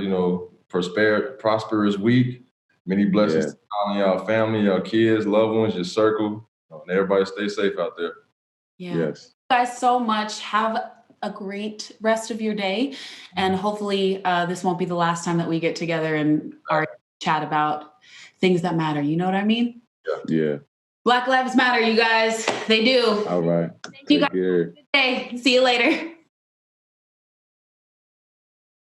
prosperous week. Many blessings to y'all family, your kids, loved ones, your circle. And everybody stay safe out there. Yeah. Yes. Thank you guys so much. Have a great rest of your day. And hopefully this won't be the last time that we get together and our chat about things that matter. You know what I mean? Yeah. Black Lives Matter, you guys. They do. All right. Thank you guys. Have a good day. See you later.